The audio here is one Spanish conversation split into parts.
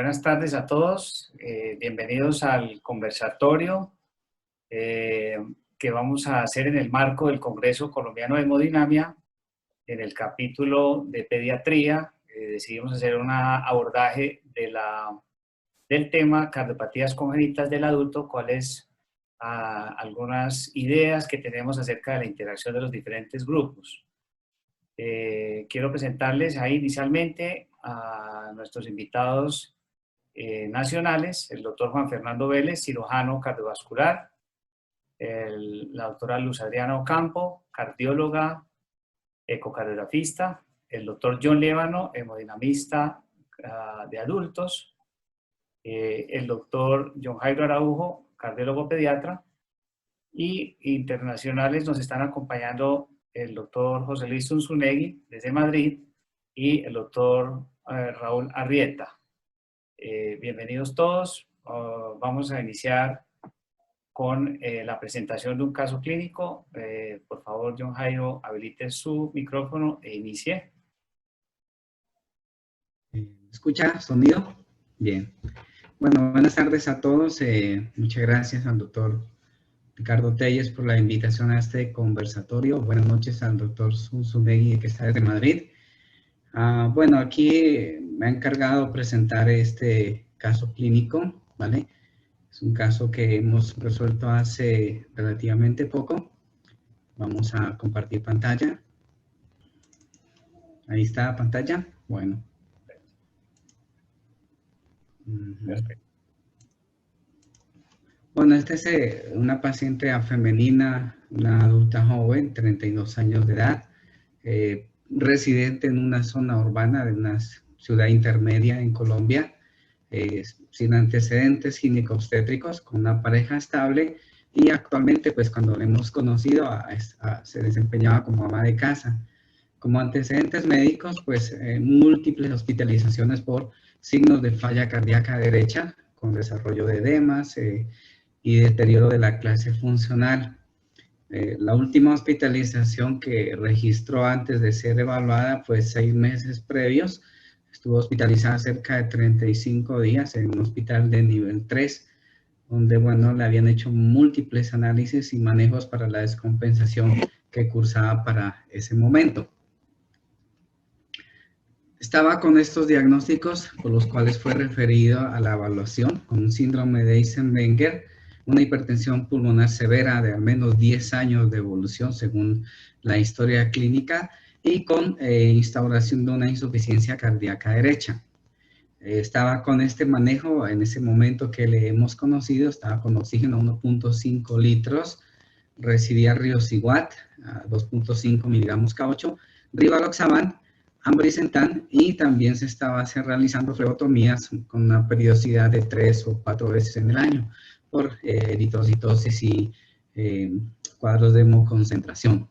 Buenas tardes a todos. Bienvenidos al conversatorio que vamos a hacer en el marco del Congreso Colombiano de Hemodinamia. En el capítulo de pediatría decidimos hacer un abordaje del tema cardiopatías congénitas del adulto, cuáles algunas ideas que tenemos acerca de la interacción de los diferentes grupos. Quiero presentarles ahí inicialmente a nuestros invitados nacionales, el doctor Juan Fernando Vélez, cirujano cardiovascular, la doctora Luz Adriana Ocampo, cardióloga, ecocardiografista, el doctor John Lévano, hemodinamista de adultos, el doctor John Jairo Araujo, cardiólogo pediatra, y internacionales nos están acompañando el doctor José Luis Zunzunegui desde Madrid y el doctor Raúl Arrieta. Bienvenidos todos. Vamos a iniciar con la presentación de un caso clínico. Por favor, John Jairo, habilite su micrófono e inicie. ¿Escucha sonido? Bien. Bueno, buenas tardes a todos. Muchas gracias al doctor Ricardo Telles por la invitación a este conversatorio. Buenas noches al doctor Zunzunegui, que está desde Madrid. Bueno, aquí me ha encargado presentar este caso clínico, ¿vale? Es un caso que hemos resuelto hace relativamente poco. Vamos a compartir pantalla. Ahí está la pantalla. Bueno. Perfecto. Bueno, esta es una paciente femenina, una adulta joven, 32 años de edad, residente en una zona urbana de una ciudad intermedia en Colombia, sin antecedentes ginecobstétricos, con una pareja estable, y actualmente, pues cuando la hemos conocido, se desempeñaba como ama de casa. Como antecedentes médicos, pues múltiples hospitalizaciones por signos de falla cardíaca derecha, con desarrollo de edemas y deterioro de la clase funcional. La última hospitalización que registró antes de ser evaluada fue 6 meses previos. Estuvo hospitalizada cerca de 35 días en un hospital de nivel 3, donde, bueno, le habían hecho múltiples análisis y manejos para la descompensación que cursaba para ese momento. Estaba con estos diagnósticos, por los cuales fue referido a la evaluación, con un síndrome de Eisenmenger, una hipertensión pulmonar severa de al menos 10 años de evolución según la historia clínica, y con instauración de una insuficiencia cardíaca derecha. Estaba con este manejo en ese momento que le hemos conocido, estaba con oxígeno 1.5 litros, recibía Riociguat a 2.5 miligramos K8, Rivaroxaban, Ambrisentan, y también se estaba realizando flebotomías con una periodicidad de 3 o 4 veces en el año por eritrocitosis y cuadros de hemoconcentración.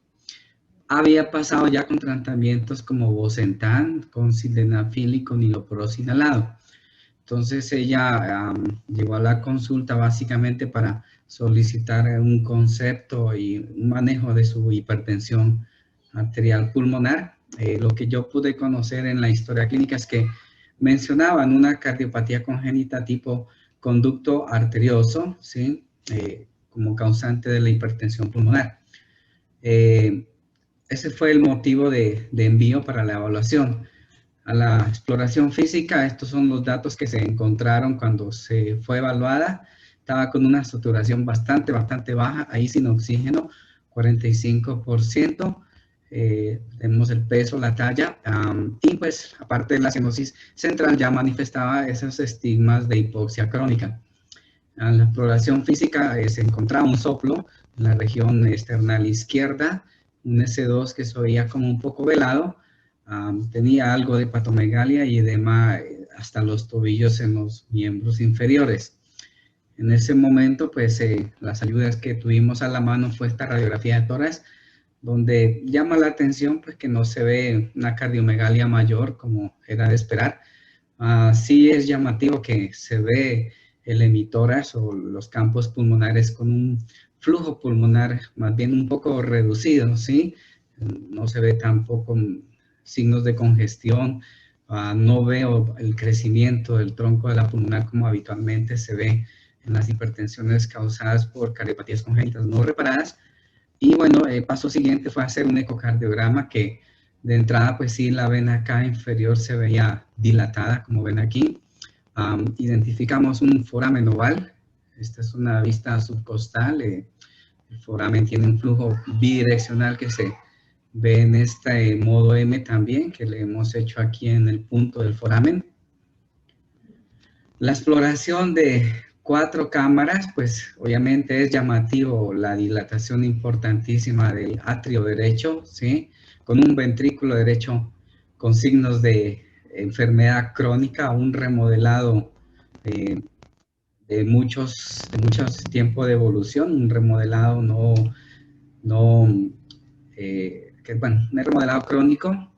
Había pasado ya con tratamientos como Bosentan, con sildenafil y con hidroporos inhalado. Entonces ella llegó a la consulta básicamente para solicitar un concepto y un manejo de su hipertensión arterial pulmonar. Lo que yo pude conocer en la historia clínica es que mencionaban una cardiopatía congénita tipo conducto arterioso, ¿sí? Como causante de la hipertensión pulmonar. Ese fue el motivo de envío para la evaluación. A la exploración física, estos son los datos que se encontraron cuando se fue evaluada. Estaba con una saturación bastante baja, ahí sin oxígeno, 45%. Tenemos el peso, la talla, y pues aparte de la cianosis central ya manifestaba esos estigmas de hipoxia crónica. En la exploración física se encontraba un soplo en la región external izquierda, un S2 que se veía como un poco velado, tenía algo de hepatomegalia y edema hasta los tobillos en los miembros inferiores. En ese momento, pues las ayudas que tuvimos a la mano fue esta radiografía de tórax, donde llama la atención pues que no se ve una cardiomegalia mayor como era de esperar. Sí es llamativo que se ve el hemitórax o los campos pulmonares con un flujo pulmonar más bien un poco reducido, ¿sí? No se ve tampoco signos de congestión No veo el crecimiento del tronco de la pulmonar como habitualmente se ve en las hipertensiones causadas por cardiopatías congénitas no reparadas. Y bueno, el paso siguiente fue hacer un ecocardiograma que de entrada, pues sí, la vena cava inferior se veía dilatada, como ven aquí. Identificamos un foramen oval. Esta es una vista subcostal. El foramen tiene un flujo bidireccional que se ve en este modo M también, que le hemos hecho aquí en el punto del foramen. La exploración de 4 cámaras, pues obviamente es llamativo la dilatación importantísima del atrio derecho, ¿sí? Con un ventrículo derecho con signos de enfermedad crónica, un remodelado de muchos tiempos de evolución, un remodelado un remodelado crónico,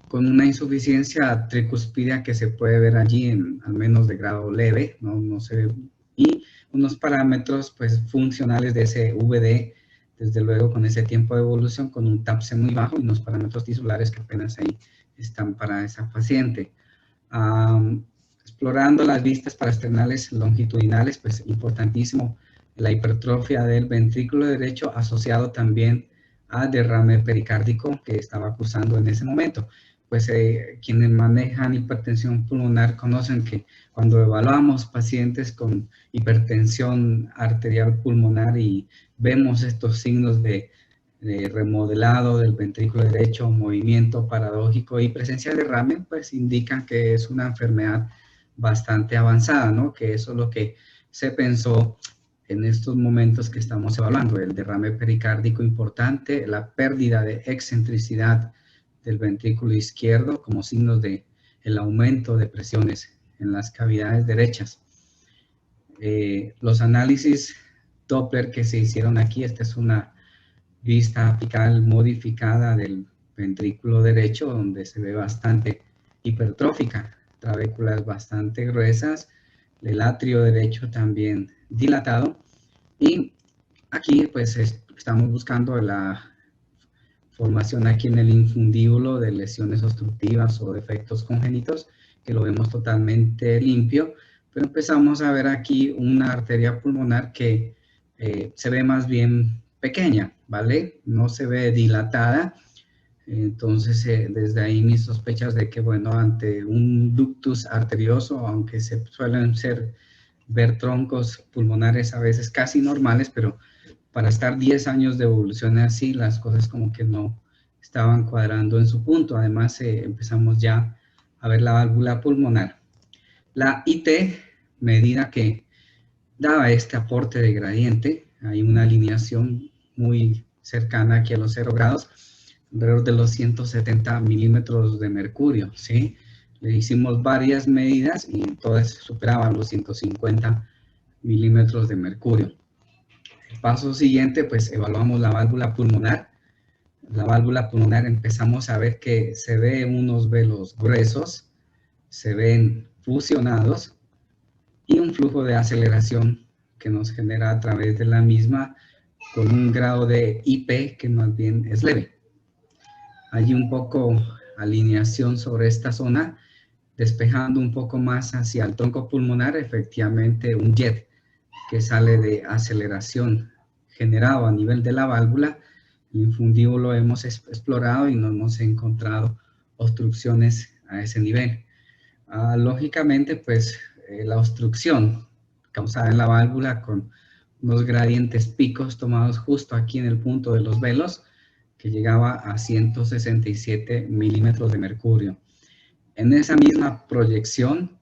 con una insuficiencia tricuspidia que se puede ver allí en al menos de grado leve, no se ve, y unos parámetros pues funcionales de ese VD, desde luego con ese tiempo de evolución, con un TAPSE muy bajo y unos parámetros tisulares que apenas ahí están para esa paciente. Explorando las vistas paraesternales longitudinales, pues importantísimo la hipertrofia del ventrículo derecho asociado también a derrame pericárdico que estaba cursando en ese momento. Pues quienes manejan hipertensión pulmonar conocen que cuando evaluamos pacientes con hipertensión arterial pulmonar y vemos estos signos de remodelado del ventrículo derecho, movimiento paradójico y presencia de derrame, pues indican que es una enfermedad bastante avanzada, ¿no? Que eso es lo que se pensó en estos momentos que estamos evaluando, el derrame pericárdico importante, la pérdida de excentricidad del ventrículo izquierdo como signos de el aumento de presiones en las cavidades derechas. Los análisis Doppler que se hicieron aquí, esta es una vista apical modificada del ventrículo derecho, donde se ve bastante hipertrófica, trabéculas bastante gruesas, el atrio derecho también dilatado, y aquí pues estamos buscando la formación aquí en el infundíbulo de lesiones obstructivas o defectos congénitos, que lo vemos totalmente limpio, pero empezamos a ver aquí una arteria pulmonar que se ve más bien pequeña, ¿vale? No se ve dilatada. Entonces, desde ahí mis sospechas de que, bueno, ante un ductus arterioso, aunque se suelen ver troncos pulmonares a veces casi normales, pero para estar 10 años de evolución así, las cosas como que no estaban cuadrando en su punto. Además, empezamos ya a ver la válvula pulmonar. La IT, medida que daba este aporte de gradiente, hay una alineación muy cercana aquí a los 0 grados, alrededor de los 170 milímetros de mercurio, ¿sí? Le hicimos varias medidas y todas superaban los 150 milímetros de mercurio. El paso siguiente, pues evaluamos la válvula pulmonar. La válvula pulmonar empezamos a ver que se ve unos velos gruesos, se ven fusionados y un flujo de aceleración que nos genera a través de la misma con un grado de IP que más bien es leve. Hay un poco alineación sobre esta zona, despejando un poco más hacia el tronco pulmonar, efectivamente un jet que sale de aceleración generado a nivel de la válvula. El infundíbulo hemos explorado y no hemos encontrado obstrucciones a ese nivel. Lógicamente, pues la obstrucción causada en la válvula con unos gradientes picos tomados justo aquí en el punto de los velos, que llegaba a 167 milímetros de mercurio. En esa misma proyección,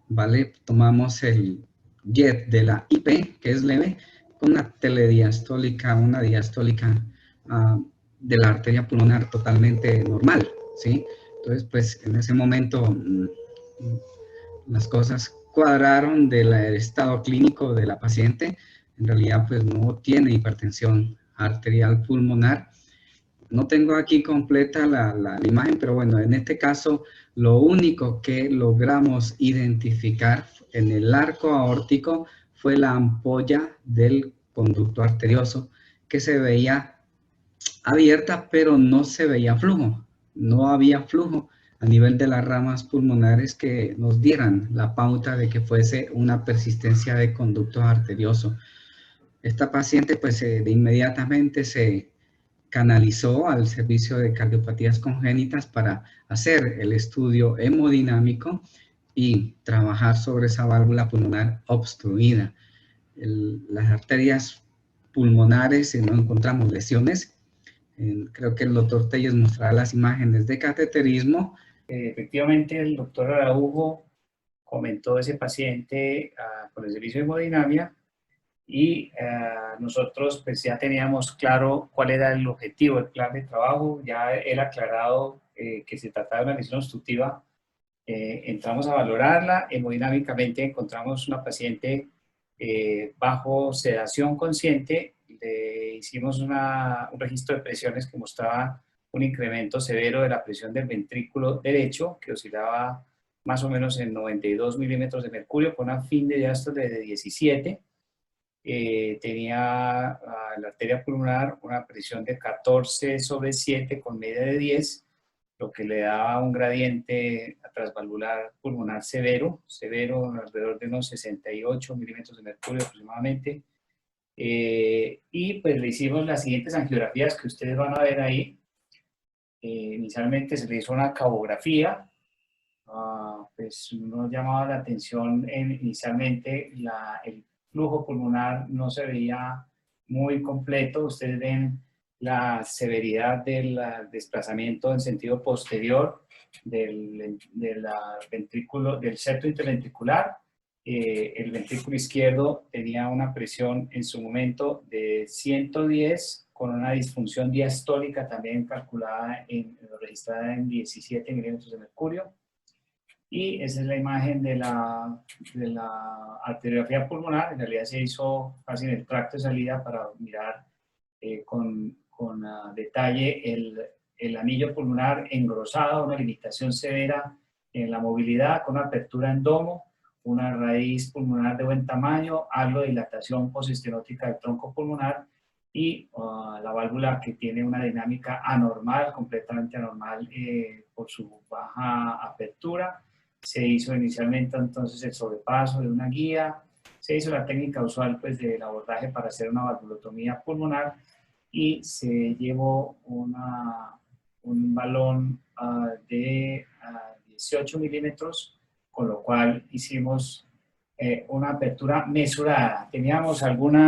¿vale? Tomamos el jet de la IP, que es leve, con una telediastólica, una diastólica de la arteria pulmonar totalmente normal, ¿sí? Entonces, pues en ese momento las cosas cuadraron del estado clínico de la paciente. En realidad, pues no tiene hipertensión arterial pulmonar. No tengo aquí completa la imagen, pero bueno, en este caso, lo único que logramos identificar en el arco aórtico fue la ampolla del conducto arterioso, que se veía abierta, pero no se veía flujo. No había flujo a nivel de las ramas pulmonares que nos dieran la pauta de que fuese una persistencia de conducto arterioso. Esta paciente pues de inmediatamente se canalizó al servicio de cardiopatías congénitas para hacer el estudio hemodinámico y trabajar sobre esa válvula pulmonar obstruida. Las arterias pulmonares, si no encontramos lesiones, creo que el doctor Telles mostrará las imágenes de cateterismo. Efectivamente, el doctor Araujo comentó ese paciente con el servicio de hemodinamia y nosotros pues ya teníamos claro cuál era el objetivo del plan de trabajo, ya él aclarado que se trataba de una lesión obstructiva. Entramos a valorarla, hemodinámicamente encontramos una paciente bajo sedación consciente, le hicimos un registro de presiones que mostraba un incremento severo de la presión del ventrículo derecho, que oscilaba más o menos en 92 milímetros de mercurio, con una fin de diástole de 17. Tenía la arteria pulmonar una presión de 14/7 con media de 10, lo que le daba un gradiente transvalvular pulmonar severo, alrededor de unos 68 milímetros de mercurio aproximadamente. Y pues le hicimos las siguientes angiografías que ustedes van a ver ahí. Inicialmente se le hizo una cabografía, pues nos llamaba la atención inicialmente el flujo pulmonar no se veía muy completo. Ustedes ven la severidad del desplazamiento en sentido posterior del ventrículo, del septo interventricular. El ventrículo izquierdo tenía una presión en su momento de 110 con una disfunción diastólica también calculada, registrada en 17 milímetros de mercurio. Y esa es la imagen de la arteriografía pulmonar. En realidad se hizo casi en el tracto de salida para mirar con detalle el anillo pulmonar engrosado, una limitación severa en la movilidad, con una apertura en domo, una raíz pulmonar de buen tamaño, algo de dilatación postestenótica del tronco pulmonar y la válvula que tiene una dinámica anormal, completamente anormal por su baja apertura. Se hizo inicialmente entonces el sobrepaso de una guía, se hizo la técnica usual pues del abordaje para hacer una valvulotomía pulmonar y se llevó un balón de 18 milímetros, con lo cual hicimos una apertura mesurada. Teníamos algún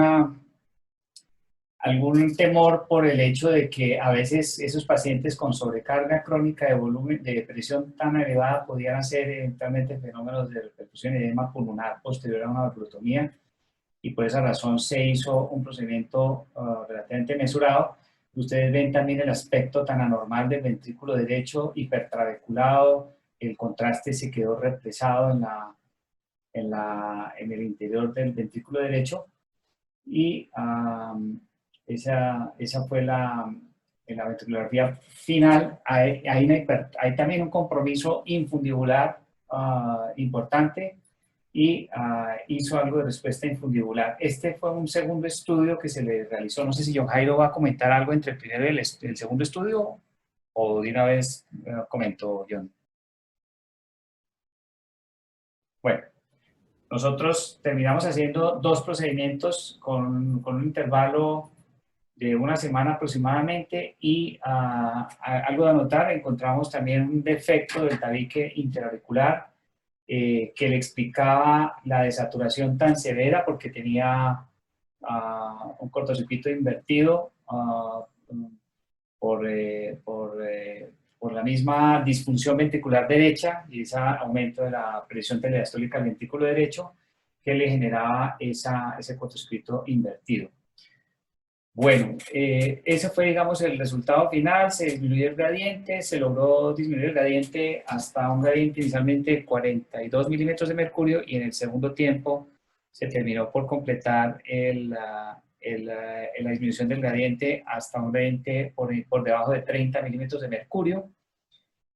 temor por el hecho de que a veces esos pacientes con sobrecarga crónica de volumen, de presión tan elevada, podían hacer eventualmente fenómenos de repercusión y edema pulmonar posterior a una valvulotomía, y por esa razón se hizo un procedimiento relativamente mesurado. Ustedes ven también el aspecto tan anormal del ventrículo derecho, hipertrabeculado, el contraste se quedó represado en el interior del ventrículo derecho, y esa fue la ventriculografía final. Hay también un compromiso infundibular importante, y hizo algo de respuesta infundibular. Este fue un segundo estudio que se le realizó. No sé si John Jairo va a comentar algo entre el primero y el segundo estudio, o de una vez comentó John. Bueno, nosotros terminamos haciendo 2 procedimientos con un intervalo de una semana aproximadamente, y algo de anotar, encontramos también un defecto del tabique interauricular que le explicaba la desaturación tan severa, porque tenía un cortocircuito invertido por la misma disfunción ventricular derecha y ese aumento de la presión telediastólica del ventrículo derecho que le generaba ese cortocircuito invertido. Bueno, ese fue, digamos, el resultado final. Se disminuyó el gradiente, se logró disminuir el gradiente hasta un gradiente inicialmente de 42 milímetros de mercurio, y en el segundo tiempo se terminó por completar la disminución del gradiente hasta un gradiente por debajo de 30 milímetros de mercurio.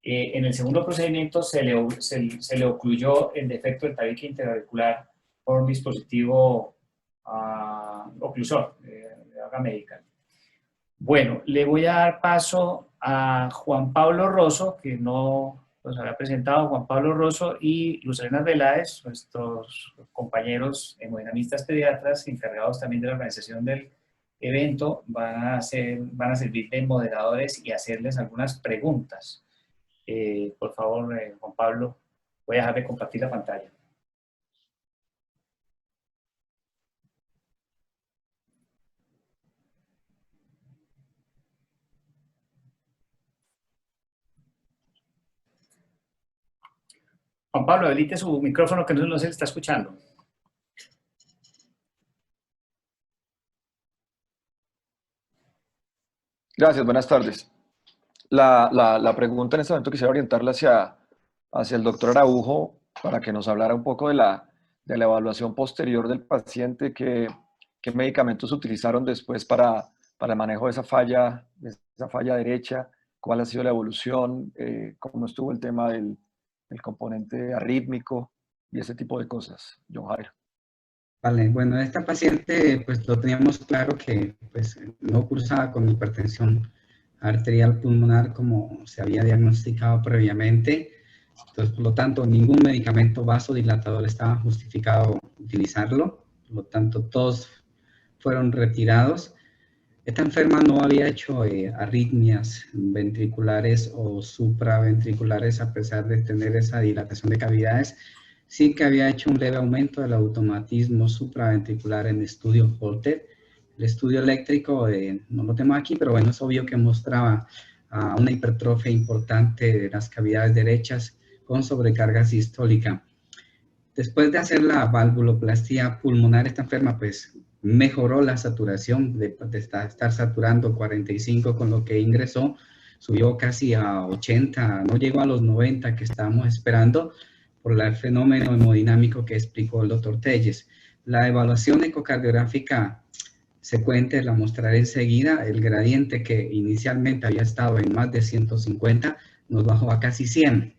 En el segundo procedimiento se le ocluyó el defecto del tabique interauricular por un dispositivo oclusor de vaga medical. Bueno, le voy a dar paso a Juan Pablo Rosso, que no los había presentado Juan Pablo Rosso y Luz Elena Veláez, nuestros compañeros hemodinamistas pediatras encargados también de la organización del evento, van a servir de moderadores y hacerles algunas preguntas. Por favor, Juan Pablo, voy a dejar de compartir la pantalla. Juan Pablo, habilite su micrófono que no se le está escuchando. Gracias, buenas tardes. La pregunta en este momento quisiera orientarla hacia el doctor Araujo para que nos hablara un poco de la evaluación posterior del paciente, qué medicamentos utilizaron después para el manejo de esa falla derecha, cuál ha sido la evolución, cómo estuvo el tema del componente arrítmico y ese tipo de cosas. John Jairo. Vale, bueno, esta paciente pues lo teníamos claro que pues no cursaba con hipertensión arterial pulmonar como se había diagnosticado previamente. Entonces, por lo tanto, ningún medicamento vasodilatador estaba justificado utilizarlo. Por lo tanto, todos fueron retirados. Esta enferma no había hecho arritmias ventriculares o supraventriculares a pesar de tener esa dilatación de cavidades. Sí que había hecho un leve aumento del automatismo supraventricular en estudio Holter. El estudio eléctrico no lo tengo aquí, pero bueno, es obvio que mostraba una hipertrofia importante de las cavidades derechas con sobrecarga sistólica. Después de hacer la valvuloplastía pulmonar, esta enferma pues mejoró la saturación de estar saturando 45 con lo que ingresó, subió casi a 80, no llegó a los 90 que estábamos esperando por el fenómeno hemodinámico que explicó el doctor Telles. La evaluación ecocardiográfica secuente la mostraré enseguida. El gradiente que inicialmente había estado en más de 150 nos bajó a casi 100.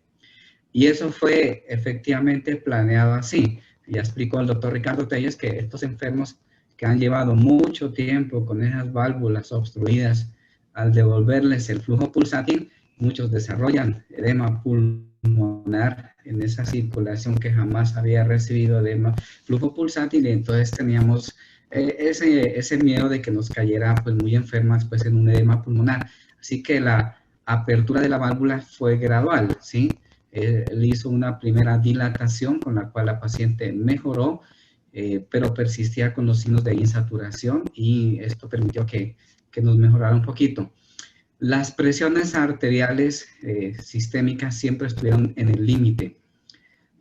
Y eso fue efectivamente planeado así. Ya explicó el doctor Ricardo Telles que estos enfermos que han llevado mucho tiempo con esas válvulas obstruidas, al devolverles el flujo pulsátil, muchos desarrollan edema pulmonar en esa circulación que jamás había recibido edema, flujo pulsátil, y entonces teníamos ese miedo de que nos cayera pues muy enfermas pues en un edema pulmonar. Así que la apertura de la válvula fue gradual, ¿sí? Él hizo una primera dilatación con la cual la paciente mejoró, pero persistía con los signos de insaturación y esto permitió que nos mejorara un poquito. Las presiones arteriales sistémicas siempre estuvieron en el límite.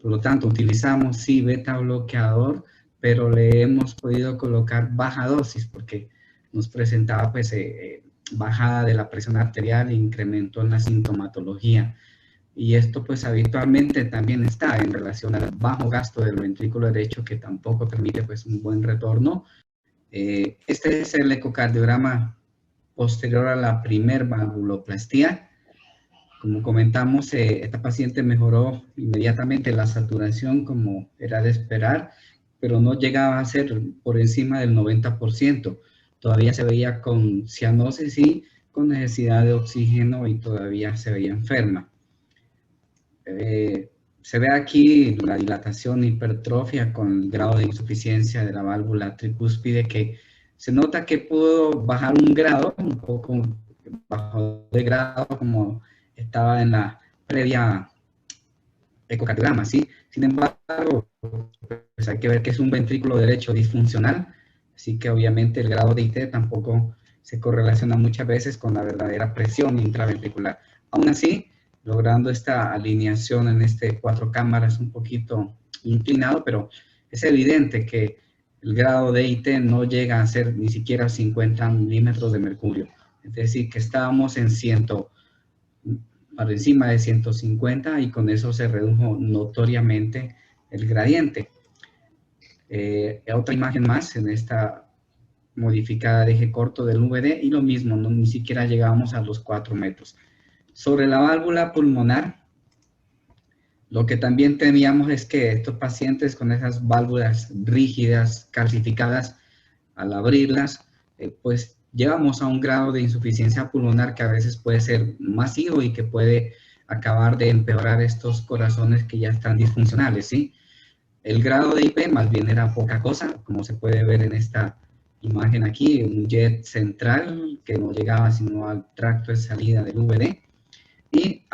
Por lo tanto, utilizamos sí beta bloqueador, pero le hemos podido colocar baja dosis porque nos presentaba pues bajada de la presión arterial e incremento en la sintomatología. Y esto pues habitualmente también está en relación al bajo gasto del ventrículo derecho que tampoco permite pues un buen retorno. Este es el ecocardiograma posterior a la primer valvuloplastía. Como comentamos, esta paciente mejoró inmediatamente la saturación como era de esperar, pero no llegaba a ser por encima del 90%. Todavía se veía con cianosis y con necesidad de oxígeno y todavía se veía enferma. Se ve aquí la dilatación hipertrofia con el grado de insuficiencia de la válvula tricúspide, que se nota que pudo bajar un grado, un poco bajo de grado como estaba en la previa ecocardiograma, ¿sí? Sin embargo, pues hay que ver que es un ventrículo derecho disfuncional, así que obviamente el grado de IT tampoco se correlaciona muchas veces con la verdadera presión intraventricular. Aún así, logrando esta alineación en este 4 cámaras un poquito inclinado, pero es evidente que el grado de IT no llega a ser ni siquiera 50 milímetros de mercurio. Es decir, que estábamos en por encima de 150 y con eso se redujo notoriamente el gradiente. Otra imagen más en esta modificada de eje corto del VD y lo mismo, ni siquiera llegamos a los 4 metros. Sobre la válvula pulmonar, lo que también teníamos es que estos pacientes con esas válvulas rígidas, calcificadas, al abrirlas, pues llegamos a un grado de insuficiencia pulmonar que a veces puede ser masivo y que puede acabar de empeorar estos corazones que ya están disfuncionales, ¿sí? El grado de IP más bien era poca cosa, como se puede ver en esta imagen aquí, un jet central que no llegaba sino al tracto de salida del VD. Y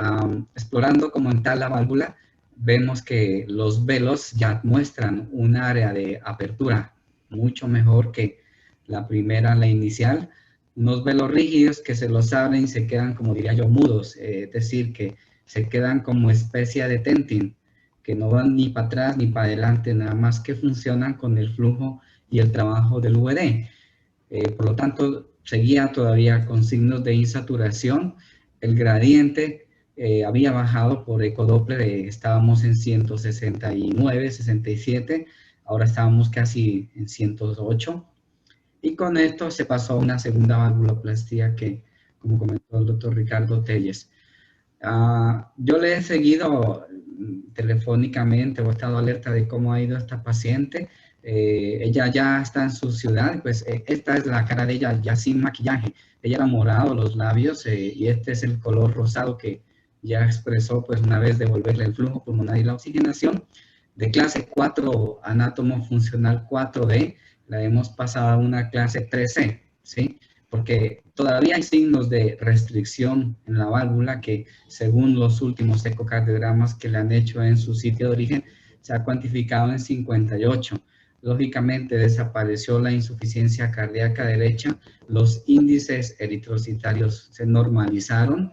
explorando como en tal la válvula, vemos que los velos ya muestran un área de apertura mucho mejor que la primera, la inicial. Unos velos rígidos que se los abren y se quedan, como diría yo, mudos, es decir, que se quedan como especie de tenting, que no van ni para atrás ni para adelante, nada más que funcionan con el flujo y el trabajo del VD. Por lo tanto, seguía todavía con signos de insaturación. El gradiente había bajado por ecodoppler, estábamos en 169, 67, ahora estábamos casi en 108. Y con esto se pasó a una segunda valvuloplastía que, como comentó el doctor Ricardo Telles. Yo le he seguido telefónicamente, o he estado alerta de cómo ha ido esta paciente. Ella ya está en su ciudad, pues esta es la cara de ella ya sin maquillaje. Ella era morado los labios y este es el color rosado que ya expresó pues una vez devolverle el flujo pulmonar y la oxigenación. De clase 4, anátomo funcional 4D, la hemos pasado a una clase 3C, ¿sí? Porque todavía hay signos de restricción en la válvula que, según los últimos ecocardiogramas que le han hecho en su sitio de origen, se ha cuantificado en 58. Lógicamente desapareció la insuficiencia cardíaca derecha, los índices eritrocitarios se normalizaron,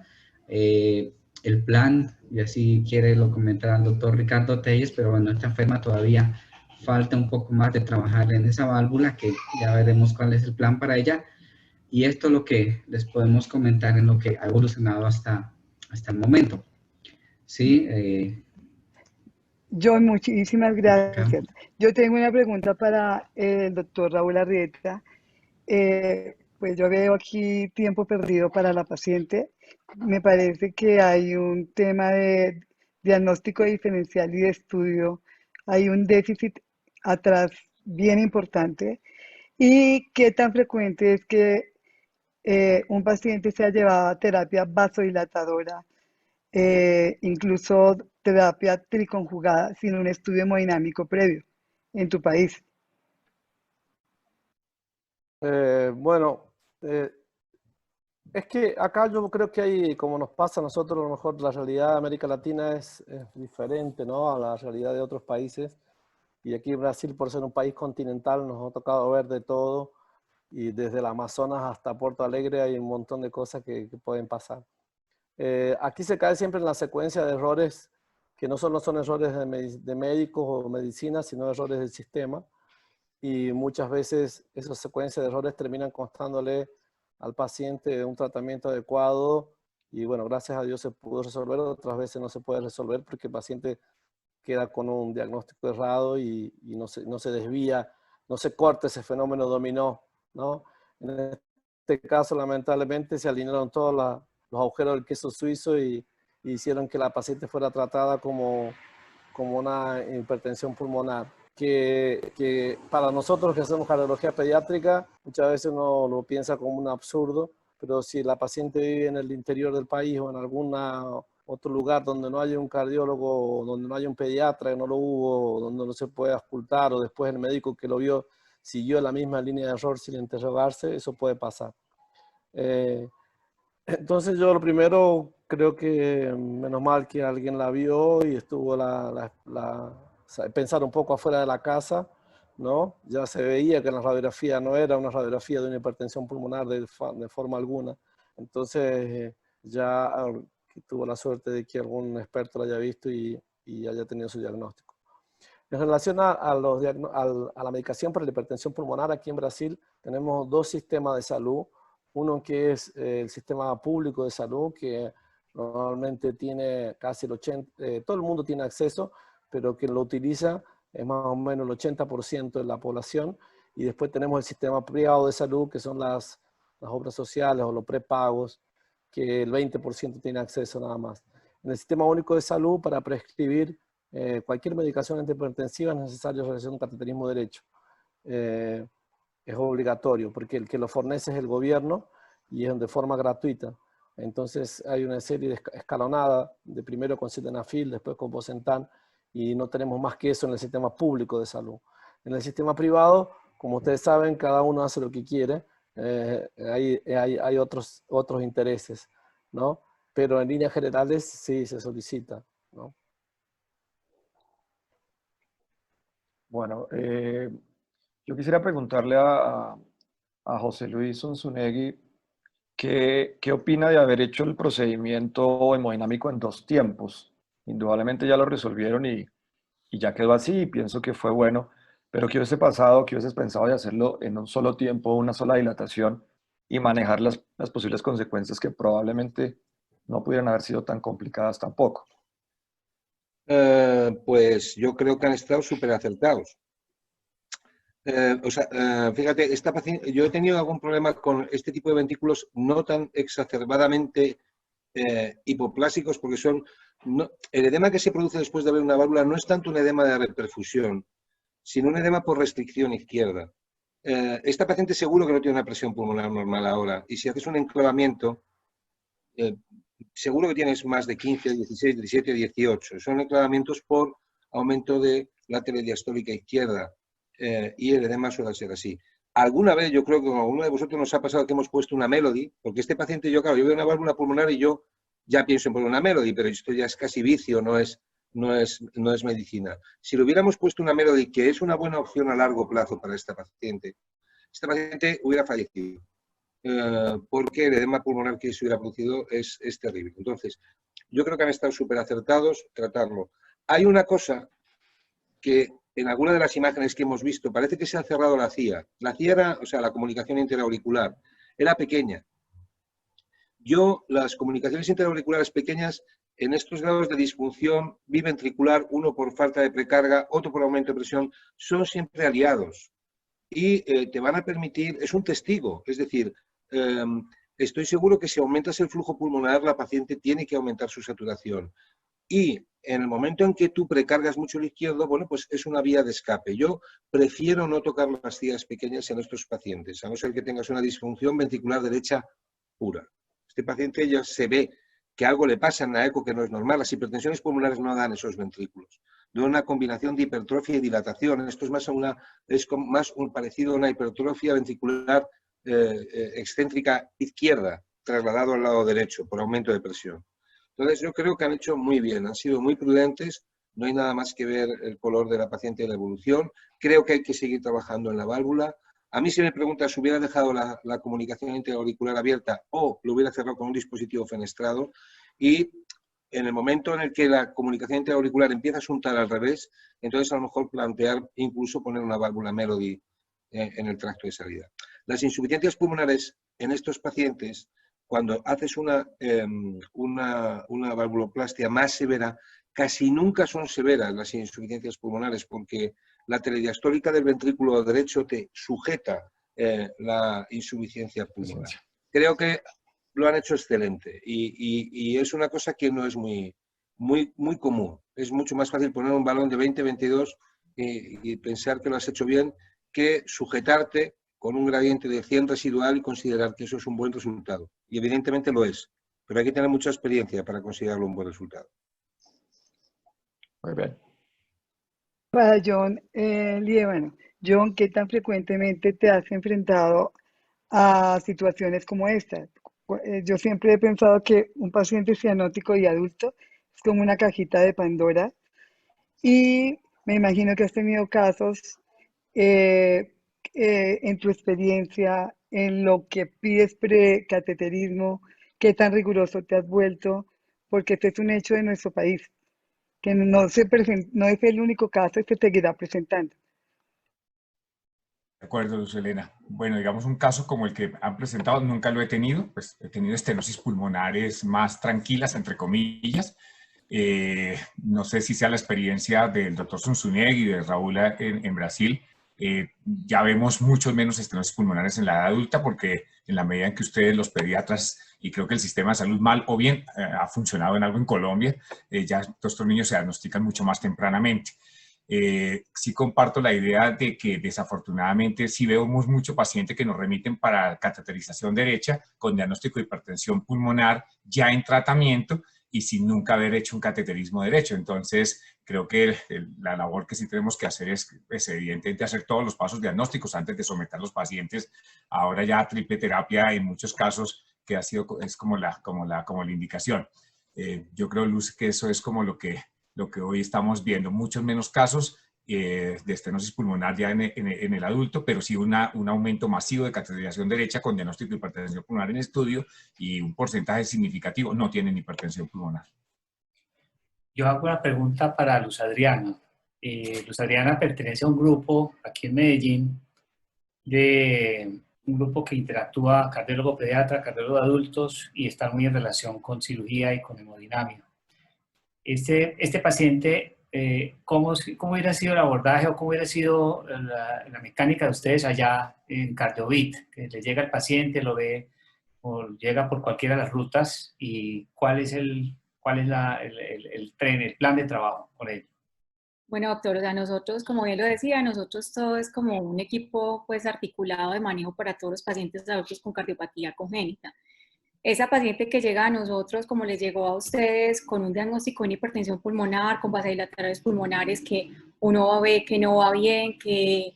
el plan, y así quiere lo comentar el doctor Ricardo Telles, pero bueno, esta enferma todavía falta un poco más de trabajar en esa válvula, que ya veremos cuál es el plan para ella. Y esto es lo que les podemos comentar en lo que ha evolucionado hasta el momento. Sí. John, muchísimas gracias. Yo tengo una pregunta para el doctor Raúl Arrieta. Pues yo veo aquí tiempo perdido para la paciente. Me parece que hay un tema de diagnóstico diferencial y de estudio. Hay un déficit atrás bien importante. ¿Y qué tan frecuente es que un paciente sea llevado a terapia vasodilatadora, incluso terapia triconjugada, sin un estudio hemodinámico previo en tu país? Bueno, es que acá yo creo que hay, como nos pasa a nosotros, a lo mejor la realidad de América Latina es diferente, ¿no?, a la realidad de otros países. Y aquí en Brasil, por ser un país continental, nos ha tocado ver de todo. Y desde el Amazonas hasta Porto Alegre hay un montón de cosas que pueden pasar. Aquí se cae siempre en la secuencia de errores que no solo son errores de médicos o medicina, sino errores del sistema. Y muchas veces esas secuencias de errores terminan costándole al paciente un tratamiento adecuado. Y bueno, gracias a Dios se pudo resolver, otras veces no se puede resolver porque el paciente queda con un diagnóstico errado y no se desvía, no se corta ese fenómeno dominó, ¿no? En este caso, lamentablemente, se alinearon todos los agujeros del queso suizo y hicieron que la paciente fuera tratada como una hipertensión pulmonar. Que para nosotros que hacemos cardiología pediátrica, muchas veces uno lo piensa como un absurdo, pero si la paciente vive en el interior del país o en algún otro lugar donde no haya un cardiólogo, donde no haya un pediatra, que no lo hubo, donde no se pueda ocultar, o después el médico que lo vio siguió la misma línea de error sin interrogarse, eso puede pasar. Entonces yo lo primero, creo que menos mal que alguien la vio y estuvo pensar un poco afuera de la casa, ¿no? Ya se veía que la radiografía no era una radiografía de una hipertensión pulmonar de forma alguna. Entonces ya tuvo la suerte de que algún experto lo haya visto y haya tenido su diagnóstico. En relación a la medicación para la hipertensión pulmonar, aquí en Brasil tenemos dos sistemas de salud. Uno que es el sistema público de salud, que normalmente tiene casi el 80%, todo el mundo tiene acceso, pero quien lo utiliza es más o menos el 80% de la población. Y después tenemos el sistema privado de salud, que son las obras sociales o los prepagos, que el 20% tiene acceso nada más. En el sistema único de salud, para prescribir cualquier medicación antihipertensiva es necesario realizar un cateterismo derecho. Es obligatorio, porque el que lo fornece es el gobierno y es de forma gratuita. Entonces hay una serie de escalonada, de primero con sildenafil, después con Bosentan, y no tenemos más que eso en el sistema público de salud. En el sistema privado, como ustedes saben, cada uno hace lo que quiere, hay otros intereses, ¿no? Pero en líneas generales sí se solicita, ¿no? Bueno, yo quisiera preguntarle a José Luis Zunzunegui qué opina de haber hecho el procedimiento hemodinámico en 2 tiempos. Indudablemente ya lo resolvieron y ya quedó así, y pienso que fue bueno, pero ¿qué hubiese pasado, qué hubieses pensado de hacerlo en un solo tiempo, una sola dilatación y manejar las posibles consecuencias que probablemente no pudieran haber sido tan complicadas tampoco? Pues yo creo que han estado súper acertados. Fíjate, esta paciente, yo he tenido algún problema con este tipo de ventrículos no tan exacerbadamente hipoplásicos, porque son, el edema que se produce después de abrir una válvula no es tanto un edema de reperfusión, sino un edema por restricción izquierda. Esta paciente seguro que no tiene una presión pulmonar normal ahora, y si haces un enclavamiento, seguro que tienes más de 15, 16, 17, 18. Son enclavamientos por aumento de la telediastólica izquierda, y el edema suele ser así. Alguna vez, yo creo que a alguno de vosotros nos ha pasado que hemos puesto una Melody, porque este paciente, yo veo una válvula pulmonar y yo ya pienso en poner una Melody, pero esto ya es casi vicio, no es medicina. Si le hubiéramos puesto una Melody, que es una buena opción a largo plazo para esta paciente hubiera fallecido. Porque el edema pulmonar que se hubiera producido es terrible. Entonces, yo creo que han estado súper acertados tratarlo. Hay una cosa que en alguna de las imágenes que hemos visto parece que se ha cerrado la CIA. La CIA era, la comunicación interauricular, era pequeña. Las comunicaciones interauriculares pequeñas, en estos grados de disfunción biventricular, uno por falta de precarga, otro por aumento de presión, son siempre aliados. Y te van a permitir, es un testigo, es decir, estoy seguro que si aumentas el flujo pulmonar, la paciente tiene que aumentar su saturación. Y en el momento en que tú precargas mucho el izquierdo, bueno, pues es una vía de escape. Yo prefiero no tocar las cías pequeñas en estos pacientes, a no ser que tengas una disfunción ventricular derecha pura. Este paciente ya se ve que algo le pasa en la eco que no es normal. Las hipertensiones pulmonares no dan esos ventrículos. De una combinación de hipertrofia y dilatación. Esto es más parecido a una hipertrofia ventricular excéntrica izquierda, trasladado al lado derecho por aumento de presión. Entonces yo creo que han hecho muy bien, han sido muy prudentes, no hay nada más que ver el color de la paciente y la evolución. Creo que hay que seguir trabajando en la válvula. A mí si me preguntas si hubiera dejado la comunicación interauricular abierta o lo hubiera cerrado con un dispositivo fenestrado, y en el momento en el que la comunicación interauricular empieza a asuntar al revés, entonces a lo mejor plantear incluso poner una válvula Melody en el tracto de salida. Las insuficiencias pulmonares en estos pacientes, cuando haces una valvuloplastia más severa, casi nunca son severas las insuficiencias pulmonares, porque la telediastólica del ventrículo derecho te sujeta la insuficiencia pulmonar. Creo que lo han hecho excelente y es una cosa que no es muy común. Es mucho más fácil poner un balón de 20-22 y pensar que lo has hecho bien que sujetarte con un gradiente de 100 residual y considerar que eso es un buen resultado. Y evidentemente lo es, pero hay que tener mucha experiencia para considerarlo un buen resultado. Muy bien. Para John Liévano. John, ¿qué tan frecuentemente te has enfrentado a situaciones como esta? Yo siempre he pensado que un paciente cianótico y adulto es como una cajita de Pandora, y me imagino que has tenido casos en tu experiencia, en lo que pides precateterismo, qué tan riguroso te has vuelto, porque este es un hecho de nuestro país, que no es el único caso que te seguirá presentando. De acuerdo, Luz Elena. Bueno, digamos un caso como el que han presentado, nunca lo he tenido, pues he tenido estenosis pulmonares más tranquilas, entre comillas. No sé si sea la experiencia del doctor Zunzunegui y de Raúl en Brasil. Ya vemos muchos menos estenosis pulmonares en la edad adulta, porque en la medida en que ustedes, los pediatras, y creo que el sistema de salud mal o bien ha funcionado en algo en Colombia, ya estos niños se diagnostican mucho más tempranamente. Sí comparto la idea de que desafortunadamente sí vemos mucho paciente que nos remiten para cateterización derecha con diagnóstico de hipertensión pulmonar ya en tratamiento y sin nunca haber hecho un cateterismo derecho. Entonces, creo que la labor que sí tenemos que hacer es evidentemente hacer todos los pasos diagnósticos antes de someter a los pacientes ahora ya a triple terapia en muchos casos, que es como la indicación. Yo creo, Luz, que eso es como lo que hoy estamos viendo, muchos menos casos de estenosis pulmonar ya en el adulto, pero sí un aumento masivo de cateterización derecha con diagnóstico de hipertensión pulmonar en estudio y un porcentaje significativo no tienen hipertensión pulmonar. Yo hago una pregunta para Luz Adriana. Luz Adriana pertenece a un grupo aquí en Medellín, un grupo que interactúa cardiólogo pediatra, cardiólogo de adultos y está muy en relación con cirugía y con hemodinamia. Este paciente, ¿cómo hubiera sido el abordaje o cómo hubiera sido la mecánica de ustedes allá en CardioVit? Que le llega el paciente, lo ve o llega por cualquiera de las rutas y cuál es el plan de trabajo con él. Bueno, doctor, o sea, nosotros, como bien lo decía, nosotros todo es como un equipo pues articulado de manejo para todos los pacientes adultos con cardiopatía congénita. Esa paciente que llega a nosotros, como les llegó a ustedes, con un diagnóstico de hipertensión pulmonar, con vasodilatadores pulmonares, que uno ve que no va bien, que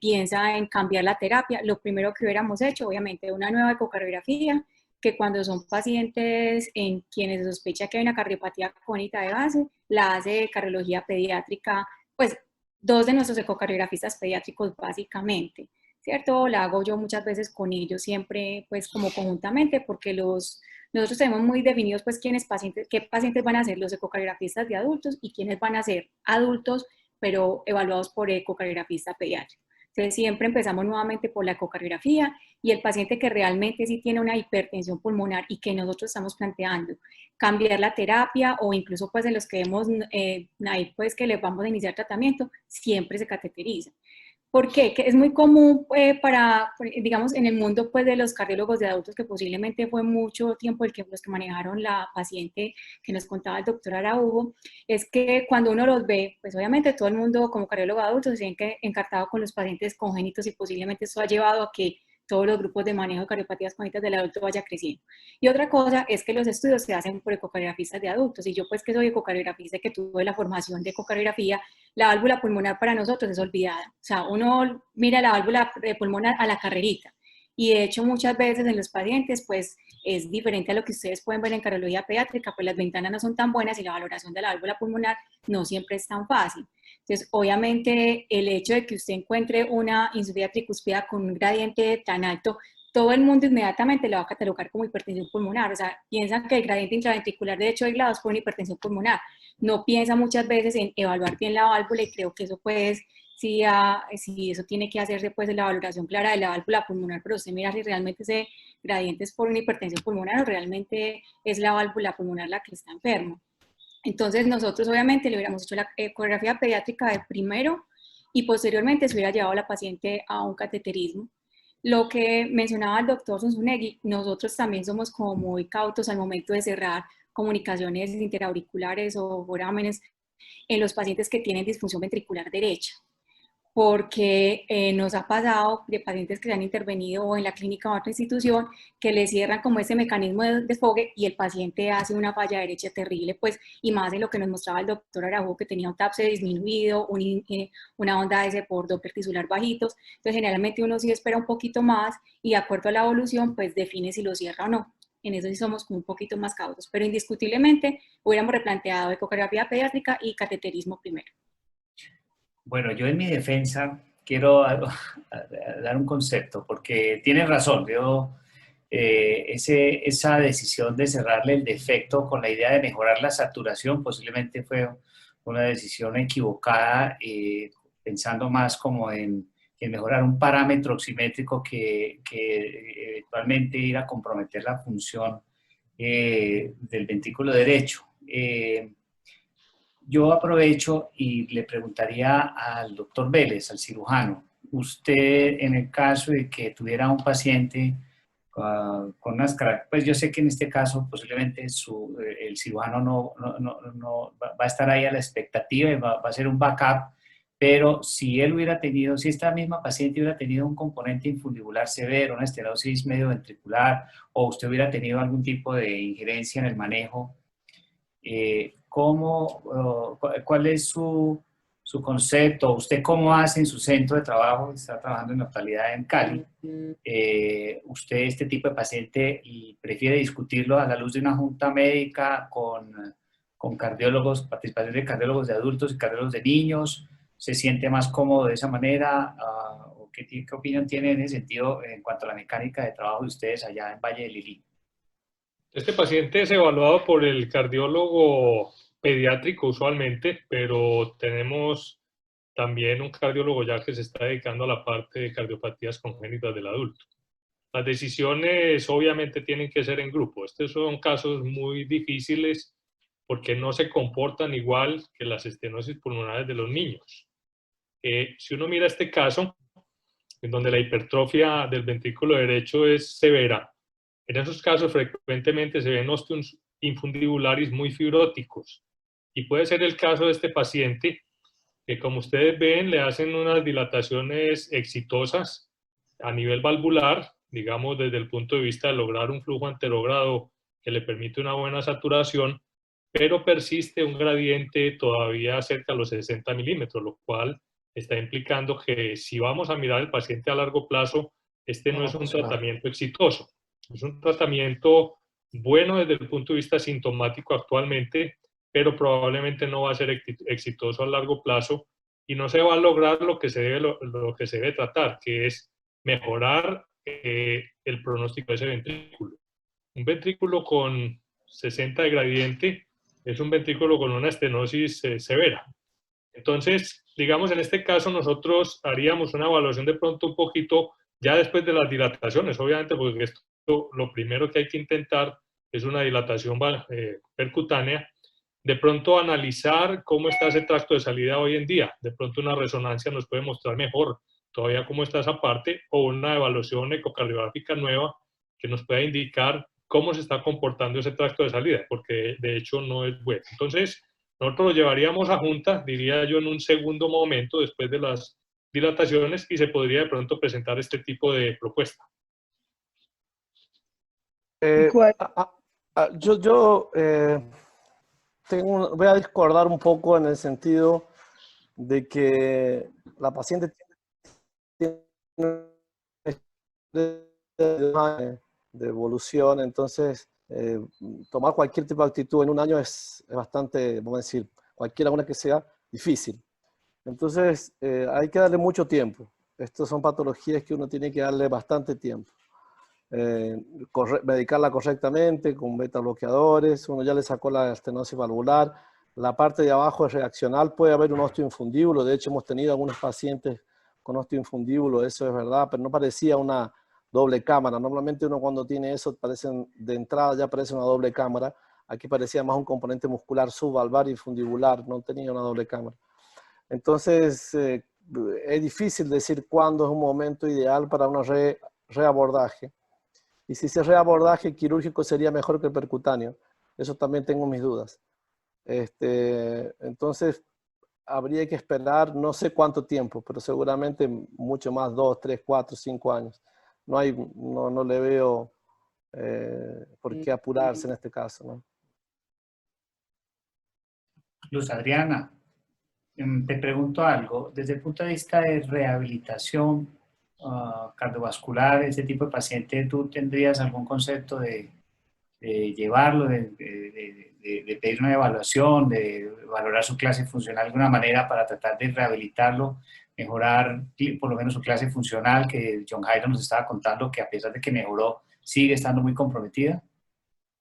piensa en cambiar la terapia, lo primero que hubiéramos hecho, obviamente, una nueva ecocardiografía, que cuando son pacientes en quienes se sospecha que hay una cardiopatía congénita de base, la hace cardiología pediátrica, pues 2 de nuestros ecocardiografistas pediátricos básicamente, ¿cierto? La hago yo muchas veces con ellos, siempre pues como conjuntamente, porque nosotros tenemos muy definidos pues qué pacientes van a ser los ecocardiografistas de adultos y quiénes van a ser adultos, pero evaluados por ecocardiografista pediátrico. Entonces siempre empezamos nuevamente por la ecocardiografía y el paciente que realmente sí tiene una hipertensión pulmonar y que nosotros estamos planteando cambiar la terapia o incluso pues en los que vemos ahí pues que les vamos a iniciar tratamiento, siempre se cateteriza. ¿Por qué? Que es muy común digamos, en el mundo pues, de los cardiólogos de adultos, que posiblemente fue mucho tiempo los que manejaron la paciente que nos contaba el doctor Araujo, es que cuando uno los ve, pues obviamente todo el mundo como cardiólogo de adultos se siente encartado con los pacientes congénitos y posiblemente eso ha llevado a que todos los grupos de manejo de cardiopatías congénitas del adulto vaya creciendo. Y otra cosa es que los estudios se hacen por ecocardiografistas de adultos, y yo pues que soy ecocardiografista y que tuve la formación de ecocardiografía, la válvula pulmonar para nosotros es olvidada. O sea, uno mira la válvula pulmonar a la carrerita, y de hecho muchas veces en los pacientes pues es diferente a lo que ustedes pueden ver en cardiología pediátrica, pues las ventanas no son tan buenas y la valoración de la válvula pulmonar no siempre es tan fácil. Entonces, obviamente, el hecho de que usted encuentre una insuficiencia tricúspida con un gradiente tan alto, todo el mundo inmediatamente lo va a catalogar como hipertensión pulmonar. O sea, piensan que el gradiente intraventricular de 8 grados fue una hipertensión pulmonar. No piensa muchas veces en evaluar bien la válvula, y creo que eso pues, sí, eso tiene que hacerse pues en la valoración clara de la válvula pulmonar, pero usted mira si realmente ese gradiente es por una hipertensión pulmonar o realmente es la válvula pulmonar la que está enferma. Entonces nosotros obviamente le hubiéramos hecho la ecografía pediátrica de primero y posteriormente se hubiera llevado a la paciente a un cateterismo. Lo que mencionaba el doctor Zunzunegui, nosotros también somos como muy cautos al momento de cerrar comunicaciones interauriculares o forámenes en los pacientes que tienen disfunción ventricular derecha, porque nos ha pasado de pacientes que se han intervenido en la clínica o en otra institución que le cierran como ese mecanismo de desfogue y el paciente hace una falla derecha terrible, pues, y más de lo que nos mostraba el doctor Araujo, que tenía un TAPSE disminuido, una onda S por Doppler tisular bajitos. Entonces generalmente uno sí espera un poquito más y de acuerdo a la evolución pues define si lo cierra o no. En eso sí somos como un poquito más cautos, pero indiscutiblemente hubiéramos replanteado ecocardiografía pediátrica y cateterismo primero. Bueno, yo en mi defensa quiero dar un concepto, porque tienen razón, esa decisión de cerrarle el defecto con la idea de mejorar la saturación posiblemente fue una decisión equivocada, pensando más como en mejorar un parámetro oximétrico que eventualmente ir a comprometer la función del ventrículo derecho. Yo aprovecho y le preguntaría al doctor Vélez, al cirujano, usted en el caso de que tuviera un paciente con unas características, pues yo sé que en este caso posiblemente el cirujano no va a estar ahí a la expectativa y va a ser un backup, pero si él hubiera tenido, si esta misma paciente hubiera tenido un componente infundibular severo, una estenosis medio ventricular, o usted hubiera tenido algún tipo de injerencia en el manejo, ¿cuál es su concepto? ¿Usted cómo hace en su centro de trabajo? Está trabajando en localidad en Cali. ¿Usted este tipo de paciente prefiere discutirlo a la luz de una junta médica con cardiólogos, participación de cardiólogos de adultos y cardiólogos de niños? ¿Se siente más cómodo de esa manera? ¿Qué opinión tiene en ese sentido en cuanto a la mecánica de trabajo de ustedes allá en Valle del Lili? Este paciente es evaluado por el cardiólogo pediátrico usualmente, pero tenemos también un cardiólogo ya que se está dedicando a la parte de cardiopatías congénitas del adulto. Las decisiones obviamente tienen que ser en grupo. Estos son casos muy difíciles porque no se comportan igual que las estenosis pulmonares de los niños. Si uno mira este caso, en donde la hipertrofia del ventrículo derecho es severa, en esos casos frecuentemente se ven osteos infundibularis muy fibróticos. Y puede ser el caso de este paciente, que como ustedes ven, le hacen unas dilataciones exitosas a nivel valvular, digamos desde el punto de vista de lograr un flujo anterogrado que le permite una buena saturación, pero persiste un gradiente todavía cerca de los 60 milímetros, lo cual está implicando que si vamos a mirar al paciente a largo plazo, este no es un tratamiento exitoso. Es un tratamiento bueno desde el punto de vista sintomático actualmente, pero probablemente no va a ser exitoso a largo plazo y no se va a lograr lo que se debe tratar, que es mejorar el pronóstico de ese ventrículo. Un ventrículo con 60 de gradiente es un ventrículo con una estenosis severa. Entonces, digamos, en este caso nosotros haríamos una evaluación de pronto un poquito ya después de las dilataciones, obviamente, porque esto lo primero que hay que intentar es una dilatación percutánea. De pronto analizar cómo está ese tracto de salida hoy en día. De pronto una resonancia nos puede mostrar mejor todavía cómo está esa parte, o una evaluación ecocardiográfica nueva que nos pueda indicar cómo se está comportando ese tracto de salida, porque de hecho no es bueno. Entonces, nosotros lo llevaríamos a junta, diría yo, en un segundo momento después de las dilataciones, y se podría de pronto presentar este tipo de propuesta. Voy a discordar un poco en el sentido de que la paciente tiene de evolución, entonces tomar cualquier tipo de actitud en un año es bastante, vamos a decir, cualquiera una que sea, difícil. Entonces hay que darle mucho tiempo. Estas son patologías que uno tiene que darle bastante tiempo. Medicarla correctamente con beta bloqueadores, uno ya le sacó la estenosis valvular, la parte de abajo es reaccional, puede haber un osteoinfundíbulo, de hecho hemos tenido algunos pacientes con osteoinfundíbulo, eso es verdad, pero no parecía una doble cámara. Normalmente uno cuando tiene eso, de entrada ya parece una doble cámara, aquí parecía más un componente muscular subvalvar y fundibular, no tenía una doble cámara. Entonces es difícil decir cuándo es un momento ideal para un reabordaje. Y si ese reabordaje quirúrgico sería mejor que el percutáneo, eso también tengo mis dudas. Entonces, habría que esperar no sé cuánto tiempo, pero seguramente mucho más, 2, 3, 4, 5 años. No le veo por qué apurarse en este caso, ¿no? Luz Adriana, te pregunto algo. Desde el punto de vista de rehabilitación cardiovascular, ese tipo de paciente, ¿tú tendrías algún concepto de llevarlo, de pedir una evaluación, de valorar su clase funcional de alguna manera para tratar de rehabilitarlo, mejorar por lo menos su clase funcional, que John Jairo nos estaba contando que a pesar de que mejoró, sigue estando muy comprometida?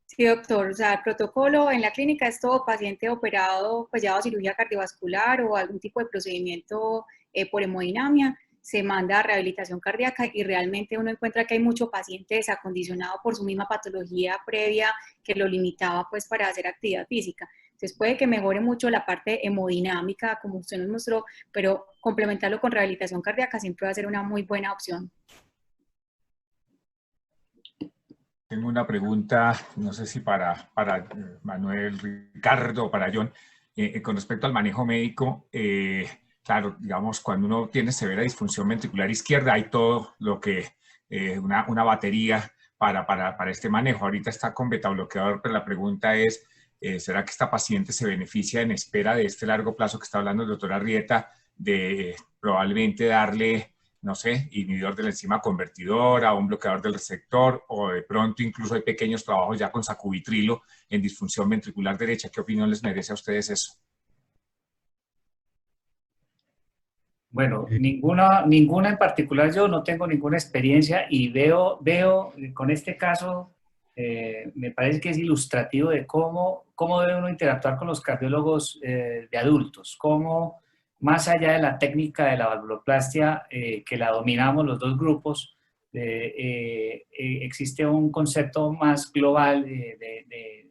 Sí, doctor. O sea, el protocolo en la clínica es todo paciente operado, pues llevado a cirugía cardiovascular o algún tipo de procedimiento por hemodinamia, se manda a rehabilitación cardíaca y realmente uno encuentra que hay mucho paciente desacondicionado por su misma patología previa que lo limitaba pues para hacer actividad física. Entonces puede que mejore mucho la parte hemodinámica, como usted nos mostró, pero complementarlo con rehabilitación cardíaca siempre va a ser una muy buena opción. Tengo una pregunta, no sé si para Manuel, Ricardo o para John, con respecto al manejo médico. Claro, digamos, cuando uno tiene severa disfunción ventricular izquierda, hay todo lo que, una batería para este manejo. Ahorita está con betabloqueador, pero la pregunta es, ¿será que esta paciente se beneficia en espera de este largo plazo que está hablando el doctor Arrieta, de probablemente darle, no sé, inhibidor de la enzima convertidora o un bloqueador del receptor, o de pronto incluso hay pequeños trabajos ya con sacubitrilo en disfunción ventricular derecha? ¿Qué opinión les merece a ustedes eso? Bueno, ninguna en particular. Yo no tengo ninguna experiencia y veo con este caso, me parece que es ilustrativo de cómo debe uno interactuar con los cardiólogos de adultos, cómo más allá de la técnica de la valvuloplastia, que la dominamos los dos grupos, existe un concepto más global de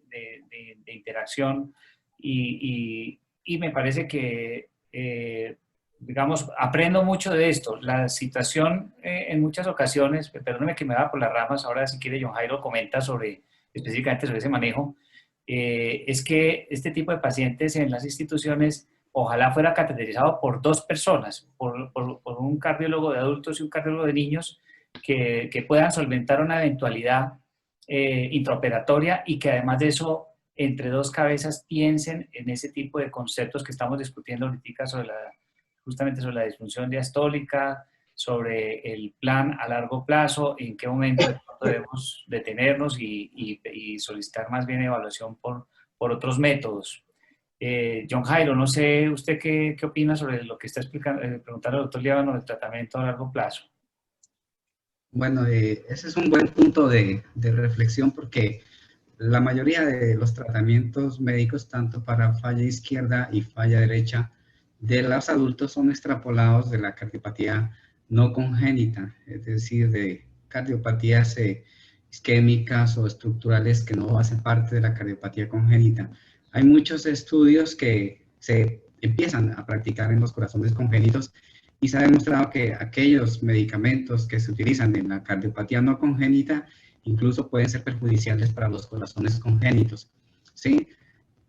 interacción y me parece que, digamos, aprendo mucho de esto. La situación en muchas ocasiones, perdóneme que me va por las ramas, ahora si quiere John Jairo comenta específicamente sobre ese manejo, es que este tipo de pacientes en las instituciones ojalá fuera cateterizado por dos personas, por un cardiólogo de adultos y un cardiólogo de niños que puedan solventar una eventualidad intraoperatoria y que además de eso, entre dos cabezas piensen en ese tipo de conceptos que estamos discutiendo ahorita justamente sobre la disfunción diastólica, sobre el plan a largo plazo, en qué momento debemos detenernos y solicitar más bien evaluación por otros métodos. John Jairo, no sé usted qué opina sobre lo que está preguntando el doctor Líbano del tratamiento a largo plazo. Bueno, ese es un buen punto de reflexión porque la mayoría de los tratamientos médicos, tanto para falla izquierda y falla derecha de los adultos, son extrapolados de la cardiopatía no congénita, es decir, de cardiopatías isquémicas o estructurales que no hacen parte de la cardiopatía congénita. Hay muchos estudios que se empiezan a practicar en los corazones congénitos y se ha demostrado que aquellos medicamentos que se utilizan en la cardiopatía no congénita incluso pueden ser perjudiciales para los corazones congénitos, ¿sí?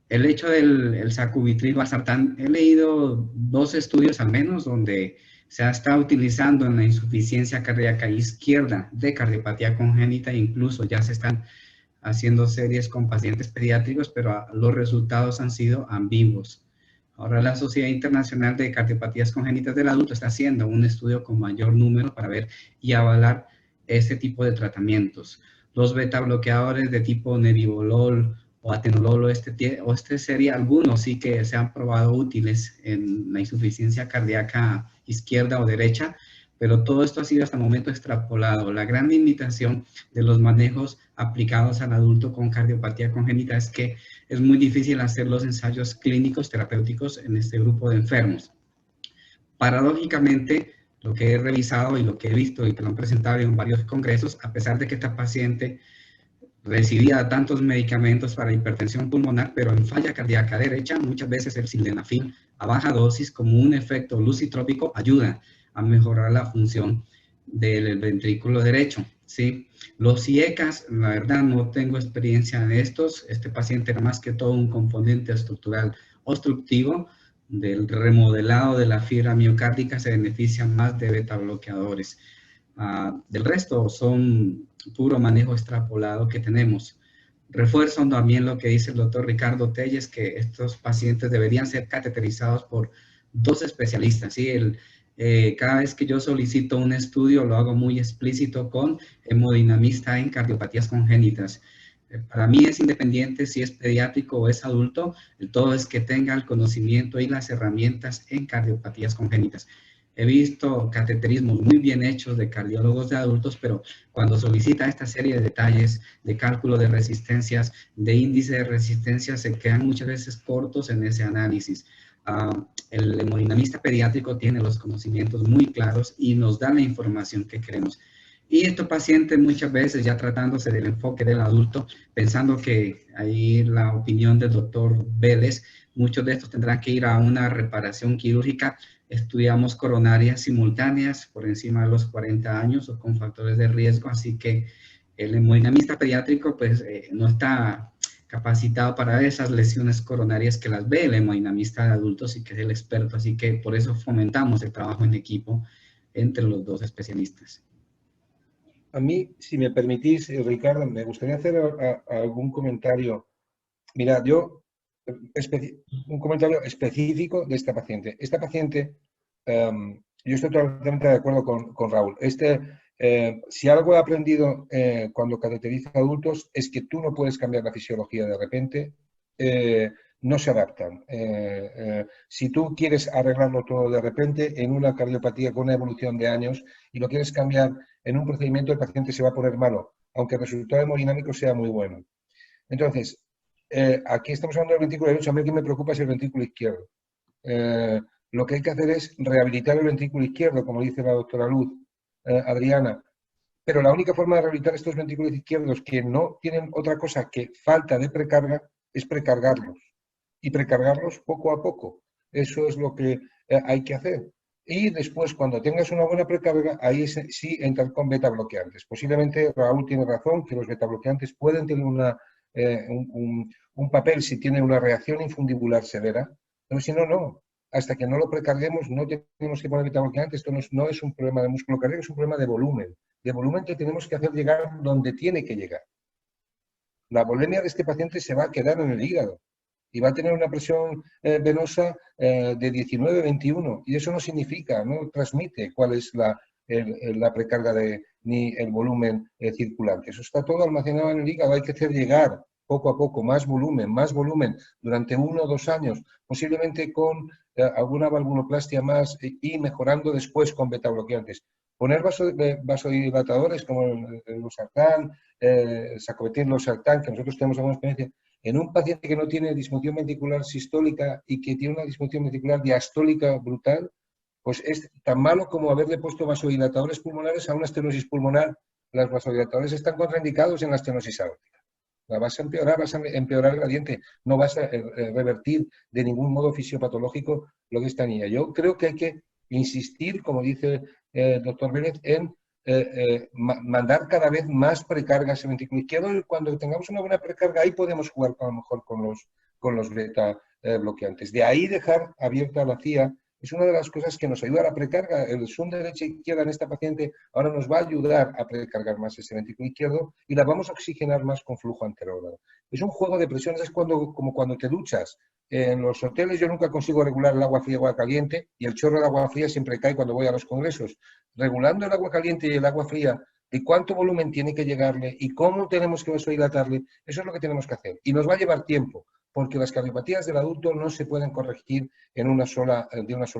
El hecho del sacubitril valsartán, he leído 2 estudios al menos donde se ha estado utilizando en la insuficiencia cardíaca izquierda de cardiopatía congénita, incluso ya se están haciendo series con pacientes pediátricos, pero los resultados han sido ambiguos. Ahora la Sociedad Internacional de Cardiopatías Congénitas del Adulto está haciendo un estudio con mayor número para ver y avalar este tipo de tratamientos. Los beta bloqueadores de tipo nebivolol o atenolol o este serie, algunos sí que se han probado útiles en la insuficiencia cardíaca izquierda o derecha, pero todo esto ha sido hasta el momento extrapolado. La gran limitación de los manejos aplicados al adulto con cardiopatía congénita es que es muy difícil hacer los ensayos clínicos terapéuticos en este grupo de enfermos. Paradójicamente, lo que he revisado y lo que he visto y que lo han presentado en varios congresos, a pesar de que esta paciente recibía tantos medicamentos para hipertensión pulmonar, pero en falla cardíaca derecha, muchas veces el sildenafil a baja dosis como un efecto lucitrópico ayuda a mejorar la función del ventrículo derecho, ¿sí? Los IECAS, la verdad no tengo experiencia en estos. Este paciente era más que todo un componente estructural obstructivo. Del remodelado de la fibra miocárdica se benefician más de beta bloqueadores. Del resto son puro manejo extrapolado que tenemos. Refuerzo también lo que dice el doctor Ricardo Telles, que estos pacientes deberían ser cateterizados por 2 especialistas, ¿sí? Cada vez que yo solicito un estudio lo hago muy explícito con hemodinamista en cardiopatías congénitas. Para mí es independiente si es pediátrico o es adulto, el todo es que tenga el conocimiento y las herramientas en cardiopatías congénitas. He visto cateterismos muy bien hechos de cardiólogos de adultos, pero cuando solicita esta serie de detalles de cálculo de resistencias, de índice de resistencia, se quedan muchas veces cortos en ese análisis. El hemodinamista pediátrico tiene los conocimientos muy claros y nos da la información que queremos. Y estos pacientes muchas veces ya tratándose del enfoque del adulto, pensando que ahí la opinión del doctor Vélez, muchos de estos tendrán que ir a una reparación quirúrgica. Estudiamos coronarias simultáneas por encima de los 40 años o con factores de riesgo, así que El hemodinamista pediátrico pues no está capacitado para esas lesiones coronarias que las ve el hemodinamista de adultos y que es el experto, así que por eso fomentamos el trabajo en equipo entre los dos especialistas. A mí, si me permitís, Ricardo, me gustaría hacer algún comentario. Mira, un comentario específico de esta paciente. Esta paciente, yo estoy totalmente de acuerdo con Raúl. Si algo he aprendido cuando cateterizo a adultos es que tú no puedes cambiar la fisiología de repente, no se adaptan. Si tú quieres arreglarlo todo de repente en una cardiopatía con una evolución de años y lo quieres cambiar en un procedimiento, el paciente se va a poner malo, aunque el resultado hemodinámico sea muy bueno. Entonces, aquí estamos hablando del ventrículo derecho, a mí lo que me preocupa es el ventrículo izquierdo. Lo que hay que hacer es rehabilitar el ventrículo izquierdo, como dice la doctora Luz, Adriana. Pero la única forma de rehabilitar estos ventrículos izquierdos que no tienen otra cosa que falta de precarga es precargarlos. Y precargarlos poco a poco. Eso es lo que hay que hacer. Y después, cuando tengas una buena precarga, ahí sí entrar con beta bloqueantes. Posiblemente Raúl tiene razón que los beta bloqueantes pueden tener un papel si tienen una reacción infundibular severa, pero si no, no. Hasta que no lo precarguemos, no tenemos que poner beta bloqueantes. Esto no es un problema de músculo cardíaco, es un problema de volumen. De volumen que tenemos que hacer llegar donde tiene que llegar. La volemia de este paciente se va a quedar en el hígado y va a tener una presión venosa de 19-21, y eso no significa, no transmite cuál es la precarga ni el volumen circulante. Eso está todo almacenado en el hígado, hay que hacer llegar poco a poco más volumen durante 1 o 2 años, posiblemente con alguna valvuloplastia más y mejorando después con beta bloqueantes. Poner vasodilatadores como el losartán, sacubitril, losartán, que nosotros tenemos alguna experiencia, en un paciente que no tiene disfunción ventricular sistólica y que tiene una disfunción ventricular diastólica brutal, pues es tan malo como haberle puesto vasodilatadores pulmonares a una estenosis pulmonar. Los vasodilatadores están contraindicados en la estenosis aórtica. La vas a empeorar el gradiente, no vas a revertir de ningún modo fisiopatológico lo que está niña. Yo creo que hay que insistir, como dice el doctor Vélez, en mandar cada vez más precargas en ventrículo izquierdo, y cuando tengamos una buena precarga ahí podemos jugar a lo mejor con los beta bloqueantes. De ahí dejar abierta la CIA es una de las cosas que nos ayuda a la precarga. El zoom derecha e izquierda en esta paciente ahora nos va a ayudar a precargar más ese ventrículo izquierdo y la vamos a oxigenar más con flujo anterógrado. Es un juego de presiones, es como cuando te duchas. En los hoteles yo nunca consigo regular el agua fría y agua caliente, y el chorro de agua fría siempre cae cuando voy a los congresos. Regulando el agua caliente y el agua fría, de cuánto volumen tiene que llegarle y cómo tenemos que vasodilatarle, eso es lo que tenemos que hacer. Y nos va a llevar tiempo, porque las cardiopatías del adulto no se pueden corregir de una sola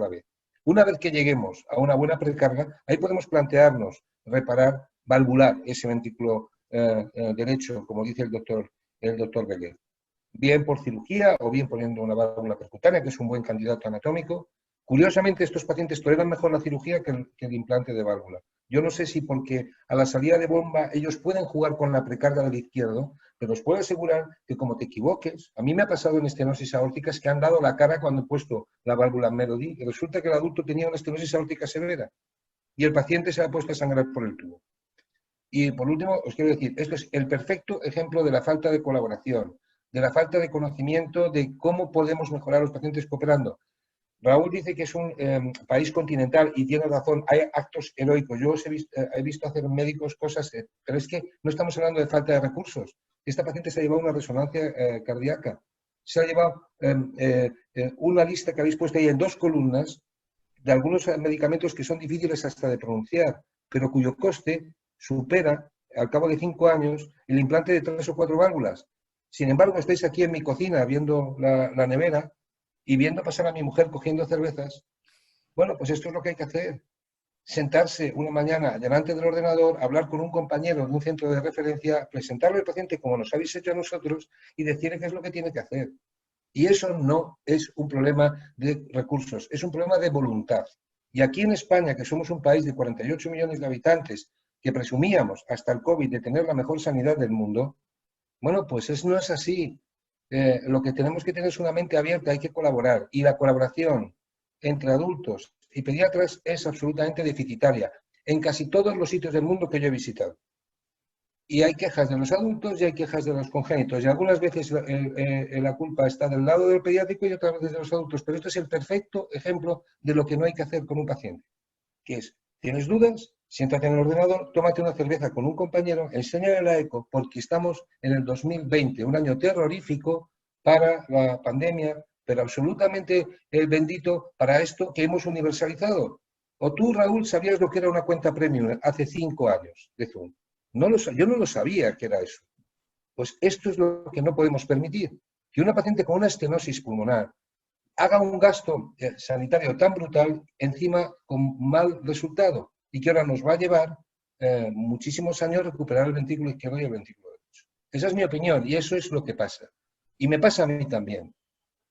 vez. Una vez que lleguemos a una buena precarga, ahí podemos plantearnos reparar, valvular ese ventrículo derecho, como dice el doctor Beguer. Bien por cirugía o bien poniendo una válvula percutánea, que es un buen candidato anatómico. Curiosamente, estos pacientes toleran mejor la cirugía que el implante de válvula. Yo no sé si porque a la salida de bomba ellos pueden jugar con la precarga del izquierdo, pero os puedo asegurar que como te equivoques, a mí me ha pasado en estenosis aórticas que han dado la cara cuando he puesto la válvula Melody y resulta que el adulto tenía una estenosis aórtica severa y el paciente se ha puesto a sangrar por el tubo. Y por último, os quiero decir, esto es el perfecto ejemplo de la falta de colaboración, de la falta de conocimiento de cómo podemos mejorar a los pacientes cooperando. Raúl dice que es un país continental y tiene razón, hay actos heroicos. Yo he visto hacer médicos cosas, pero es que no estamos hablando de falta de recursos. Esta paciente se ha llevado una resonancia cardíaca, se ha llevado una lista que habéis puesto ahí en 2 columnas de algunos medicamentos que son difíciles hasta de pronunciar, pero cuyo coste supera, al cabo de 5 años, el implante de 3 o 4 válvulas. Sin embargo, estáis aquí en mi cocina viendo la nevera y viendo pasar a mi mujer cogiendo cervezas. Bueno, pues esto es lo que hay que hacer. Sentarse una mañana delante del ordenador, hablar con un compañero de un centro de referencia, presentarle al paciente como nos habéis hecho a nosotros y decirle qué es lo que tiene que hacer. Y eso no es un problema de recursos, es un problema de voluntad. Y aquí en España, que somos un país de 48 millones de habitantes, que presumíamos hasta el COVID de tener la mejor sanidad del mundo, bueno, pues no es así. Lo que tenemos que tener es una mente abierta, hay que colaborar. Y la colaboración entre adultos y pediatras es absolutamente deficitaria en casi todos los sitios del mundo que yo he visitado. Y hay quejas de los adultos y hay quejas de los congénitos. Y algunas veces la culpa está del lado del pediátrico y otras veces de los adultos. Pero esto es el perfecto ejemplo de lo que no hay que hacer con un paciente. Que es, ¿tienes dudas? Siéntate en el ordenador, tómate una cerveza con un compañero, enséñale la eco, porque estamos en el 2020, un año terrorífico para la pandemia, pero absolutamente bendito para esto que hemos universalizado. O tú, Raúl, sabías lo que era una cuenta premium hace 5 años de Zoom. Yo no lo sabía que era eso. Pues esto es lo que no podemos permitir. Que una paciente con una estenosis pulmonar haga un gasto sanitario tan brutal, encima con mal resultado, y que ahora nos va a llevar muchísimos años recuperar el ventrículo izquierdo y el ventrículo derecho. Esa es mi opinión, y eso es lo que pasa. Y me pasa a mí también.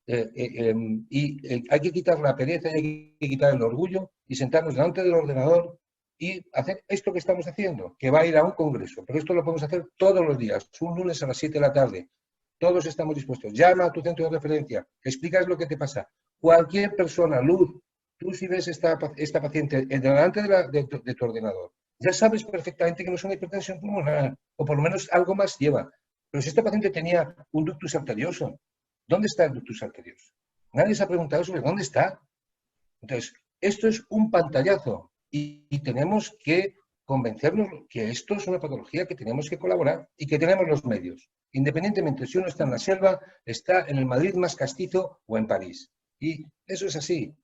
Hay que quitar la pereza, hay que quitar el orgullo y sentarnos delante del ordenador y hacer esto que estamos haciendo, que va a ir a un congreso. Pero esto lo podemos hacer todos los días, un lunes a las 7 de la tarde. Todos estamos dispuestos. Llama a tu centro de referencia, explicas lo que te pasa. Cualquier persona, Luz, tú si ves esta paciente delante de tu ordenador, ya sabes perfectamente que no es una hipertensión pulmonar, o por lo menos algo más lleva. Pero si esta paciente tenía un ductus arterioso, ¿dónde está el ductus arterioso? Nadie se ha preguntado sobre dónde está. Entonces, esto es un pantallazo y tenemos que convencernos que esto es una patología que tenemos que colaborar y que tenemos los medios. Independientemente si uno está en la selva, está en el Madrid más castizo o en París. Y eso es así.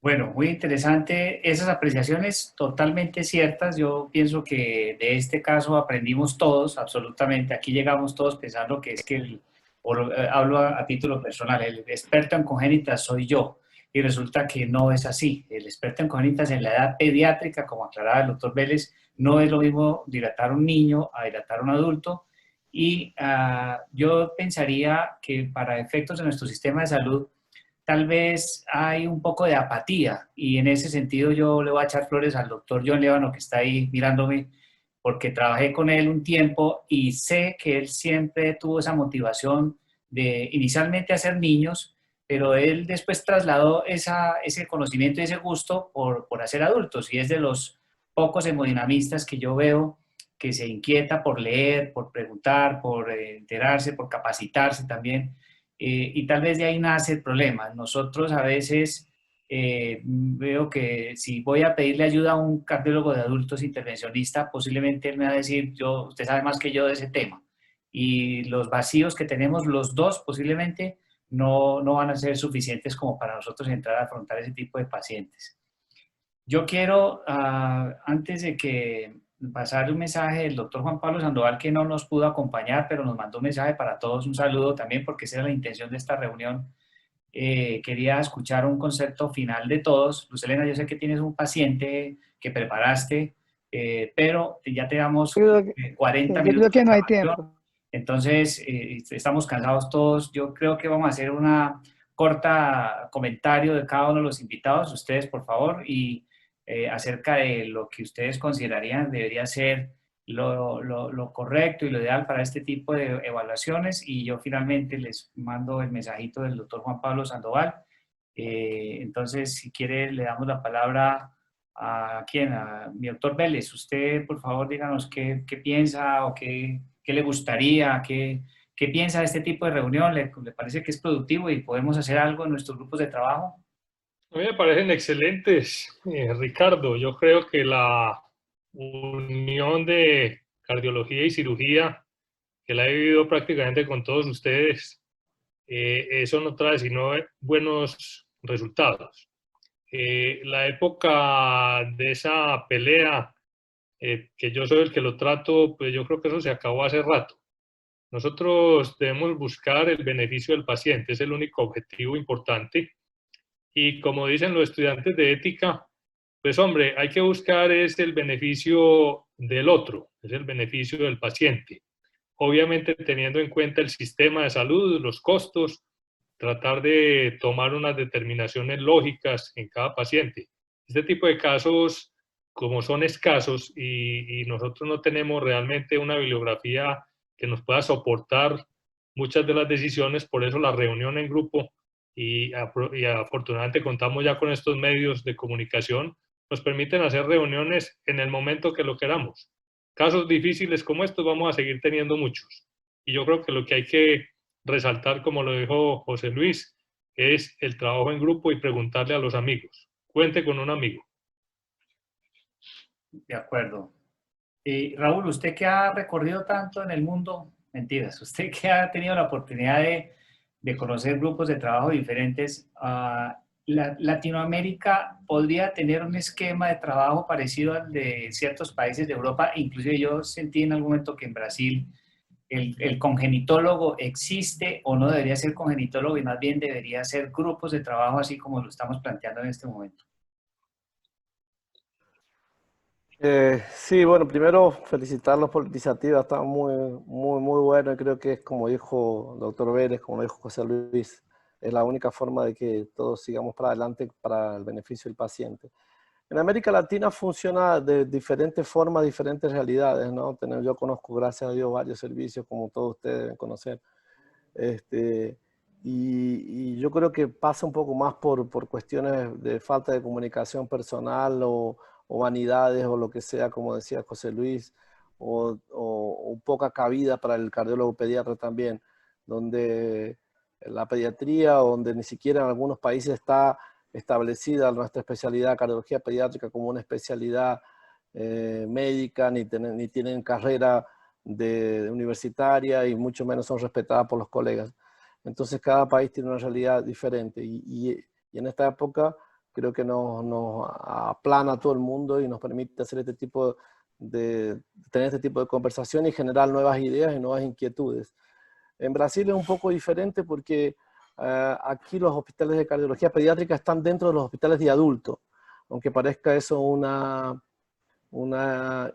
Bueno, muy interesante esas apreciaciones totalmente ciertas. Yo pienso que de este caso aprendimos todos, absolutamente. Aquí llegamos todos pensando que es que, hablo a título personal, el experto en congénitas soy yo. Y resulta que no es así. El experto en congénitas en la edad pediátrica, como aclaraba el doctor Vélez, no es lo mismo dilatar a un niño a dilatar a un adulto. Y yo pensaría que para efectos de nuestro sistema de salud, tal vez hay un poco de apatía y en ese sentido yo le voy a echar flores al doctor John Lévano que está ahí mirándome porque trabajé con él un tiempo y sé que él siempre tuvo esa motivación de inicialmente hacer niños, pero él después trasladó ese conocimiento y ese gusto por hacer adultos y es de los pocos hemodinamistas que yo veo que se inquieta por leer, por preguntar, por enterarse, por capacitarse también. Y tal vez de ahí nace el problema. Nosotros a veces veo que si voy a pedirle ayuda a un cardiólogo de adultos intervencionista, posiblemente él me va a decir, usted sabe más que yo de ese tema. Y los vacíos que tenemos los dos posiblemente no van a ser suficientes como para nosotros entrar a afrontar ese tipo de pacientes. Yo quiero, antes de que pasarle un mensaje del doctor Juan Pablo Sandoval, que no nos pudo acompañar, pero nos mandó un mensaje para todos, un saludo también, porque esa era la intención de esta reunión. Quería escuchar un concepto final de todos. Luz Helena, yo sé que tienes un paciente que preparaste, pero ya te damos 40 minutos. Yo creo que no hay tiempo. Entonces, estamos cansados todos. Yo creo que vamos a hacer una corta comentario de cada uno de los invitados, ustedes por favor, y acerca de lo que ustedes considerarían debería ser lo correcto y lo ideal para este tipo de evaluaciones. Y yo finalmente les mando el mensajito del doctor Juan Pablo Sandoval. Entonces, si quiere, le damos la palabra a quién, a mi doctor Vélez. Usted, por favor, díganos qué piensa o qué le gustaría, qué piensa de este tipo de reunión. ¿Le parece que es productivo y podemos hacer algo en nuestros grupos de trabajo? A mí me parecen excelentes, Ricardo. Yo creo que la unión de cardiología y cirugía, que la he vivido prácticamente con todos ustedes, eso no trae sino buenos resultados. La época de esa pelea, que yo soy el que lo trato, pues yo creo que eso se acabó hace rato. Nosotros debemos buscar el beneficio del paciente, es el único objetivo importante. Y como dicen los estudiantes de ética, pues hombre, hay que buscar es el beneficio del otro, es el beneficio del paciente. Obviamente teniendo en cuenta el sistema de salud, los costos, tratar de tomar unas determinaciones lógicas en cada paciente. Este tipo de casos, como son escasos y nosotros no tenemos realmente una bibliografía que nos pueda soportar muchas de las decisiones, por eso la reunión en grupo y afortunadamente contamos ya con estos medios de comunicación, nos permiten hacer reuniones en el momento que lo queramos. casos difíciles como estos vamos a seguir teniendo muchos. Y yo creo que lo que hay que resaltar, como lo dijo José Luis, es el trabajo en grupo y preguntarle a los amigos. Cuente con un amigo. De acuerdo. Y Raúl, usted que ha recorrido tanto en el mundo, mentiras, usted que ha tenido la oportunidad de conocer grupos de trabajo diferentes, Latinoamérica podría tener un esquema de trabajo parecido al de ciertos países de Europa. Inclusive yo sentí en algún momento que en Brasil el congenitólogo existe o no debería ser congenitólogo y más bien debería ser grupos de trabajo así como lo estamos planteando en este momento. Sí, bueno, primero felicitarlos por la iniciativa, está muy bueno y creo que es como dijo el doctor Vélez, como dijo José Luis, es la única forma de que todos sigamos para adelante para el beneficio del paciente. En América Latina funciona de diferentes formas, diferentes realidades, ¿no? Yo conozco, gracias a Dios, varios servicios, como todos ustedes deben conocer. Y yo creo que pasa un poco más por cuestiones de falta de comunicación personal o vanidades o lo que sea, como decía José Luis, o poca cabida para el cardiólogo pediatra también, donde la pediatría, donde ni siquiera en algunos países está establecida nuestra especialidad, cardiología pediátrica, como una especialidad médica, ni tienen carrera universitaria y mucho menos son respetadas por los colegas. Entonces cada país tiene una realidad diferente y en esta época creo que nos aplana a todo el mundo y nos permite hacer tener este tipo de conversación y generar nuevas ideas y nuevas inquietudes. En Brasil es un poco diferente porque aquí los hospitales de cardiología pediátrica están dentro de los hospitales de adultos, aunque parezca eso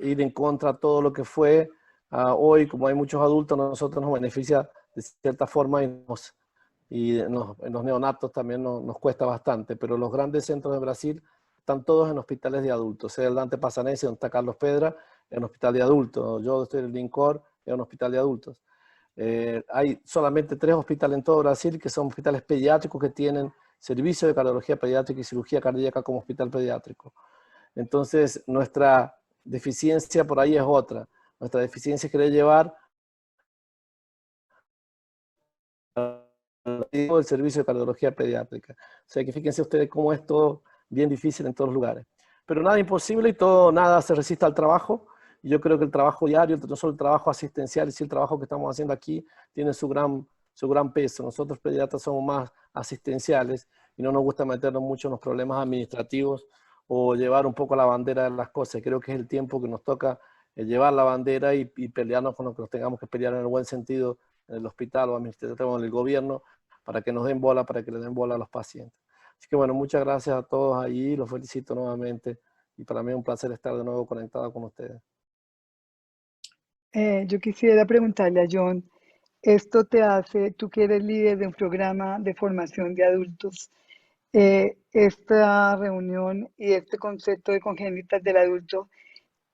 ir en contra de todo lo que fue. Hoy, como hay muchos adultos, a nosotros nos beneficia de cierta forma en los neonatos también nos cuesta bastante, pero los grandes centros de Brasil están todos en hospitales de adultos, sea el Dante Passanese, donde está Carlos Pedra, en un hospital de adultos, yo estoy en el Lincor, en un hospital de adultos. Hay solamente 3 hospitales en todo Brasil que son hospitales pediátricos que tienen servicio de cardiología pediátrica y cirugía cardíaca como hospital pediátrico. Entonces, nuestra deficiencia por ahí es otra. Nuestra deficiencia es querer llevar el servicio de cardiología pediátrica. O sea que fíjense ustedes cómo es todo bien difícil en todos los lugares. Pero nada imposible y nada se resiste al trabajo. Y yo creo que el trabajo diario, no solo el trabajo asistencial, sino el trabajo que estamos haciendo aquí, tiene su gran peso. Nosotros pediatras somos más asistenciales y no nos gusta meternos mucho en los problemas administrativos o llevar un poco la bandera de las cosas. Creo que es el tiempo que nos toca llevar la bandera y pelearnos con lo que nos tengamos que pelear en el buen sentido en el hospital o administrativo en el gobierno para que nos den bola, para que le den bola a los pacientes. Así que bueno, muchas gracias a todos allí, los felicito nuevamente y para mí es un placer estar de nuevo conectado con ustedes. Yo quisiera preguntarle a John, esto te hace, tú que eres líder de un programa de formación de adultos, esta reunión y este concepto de congénitas del adulto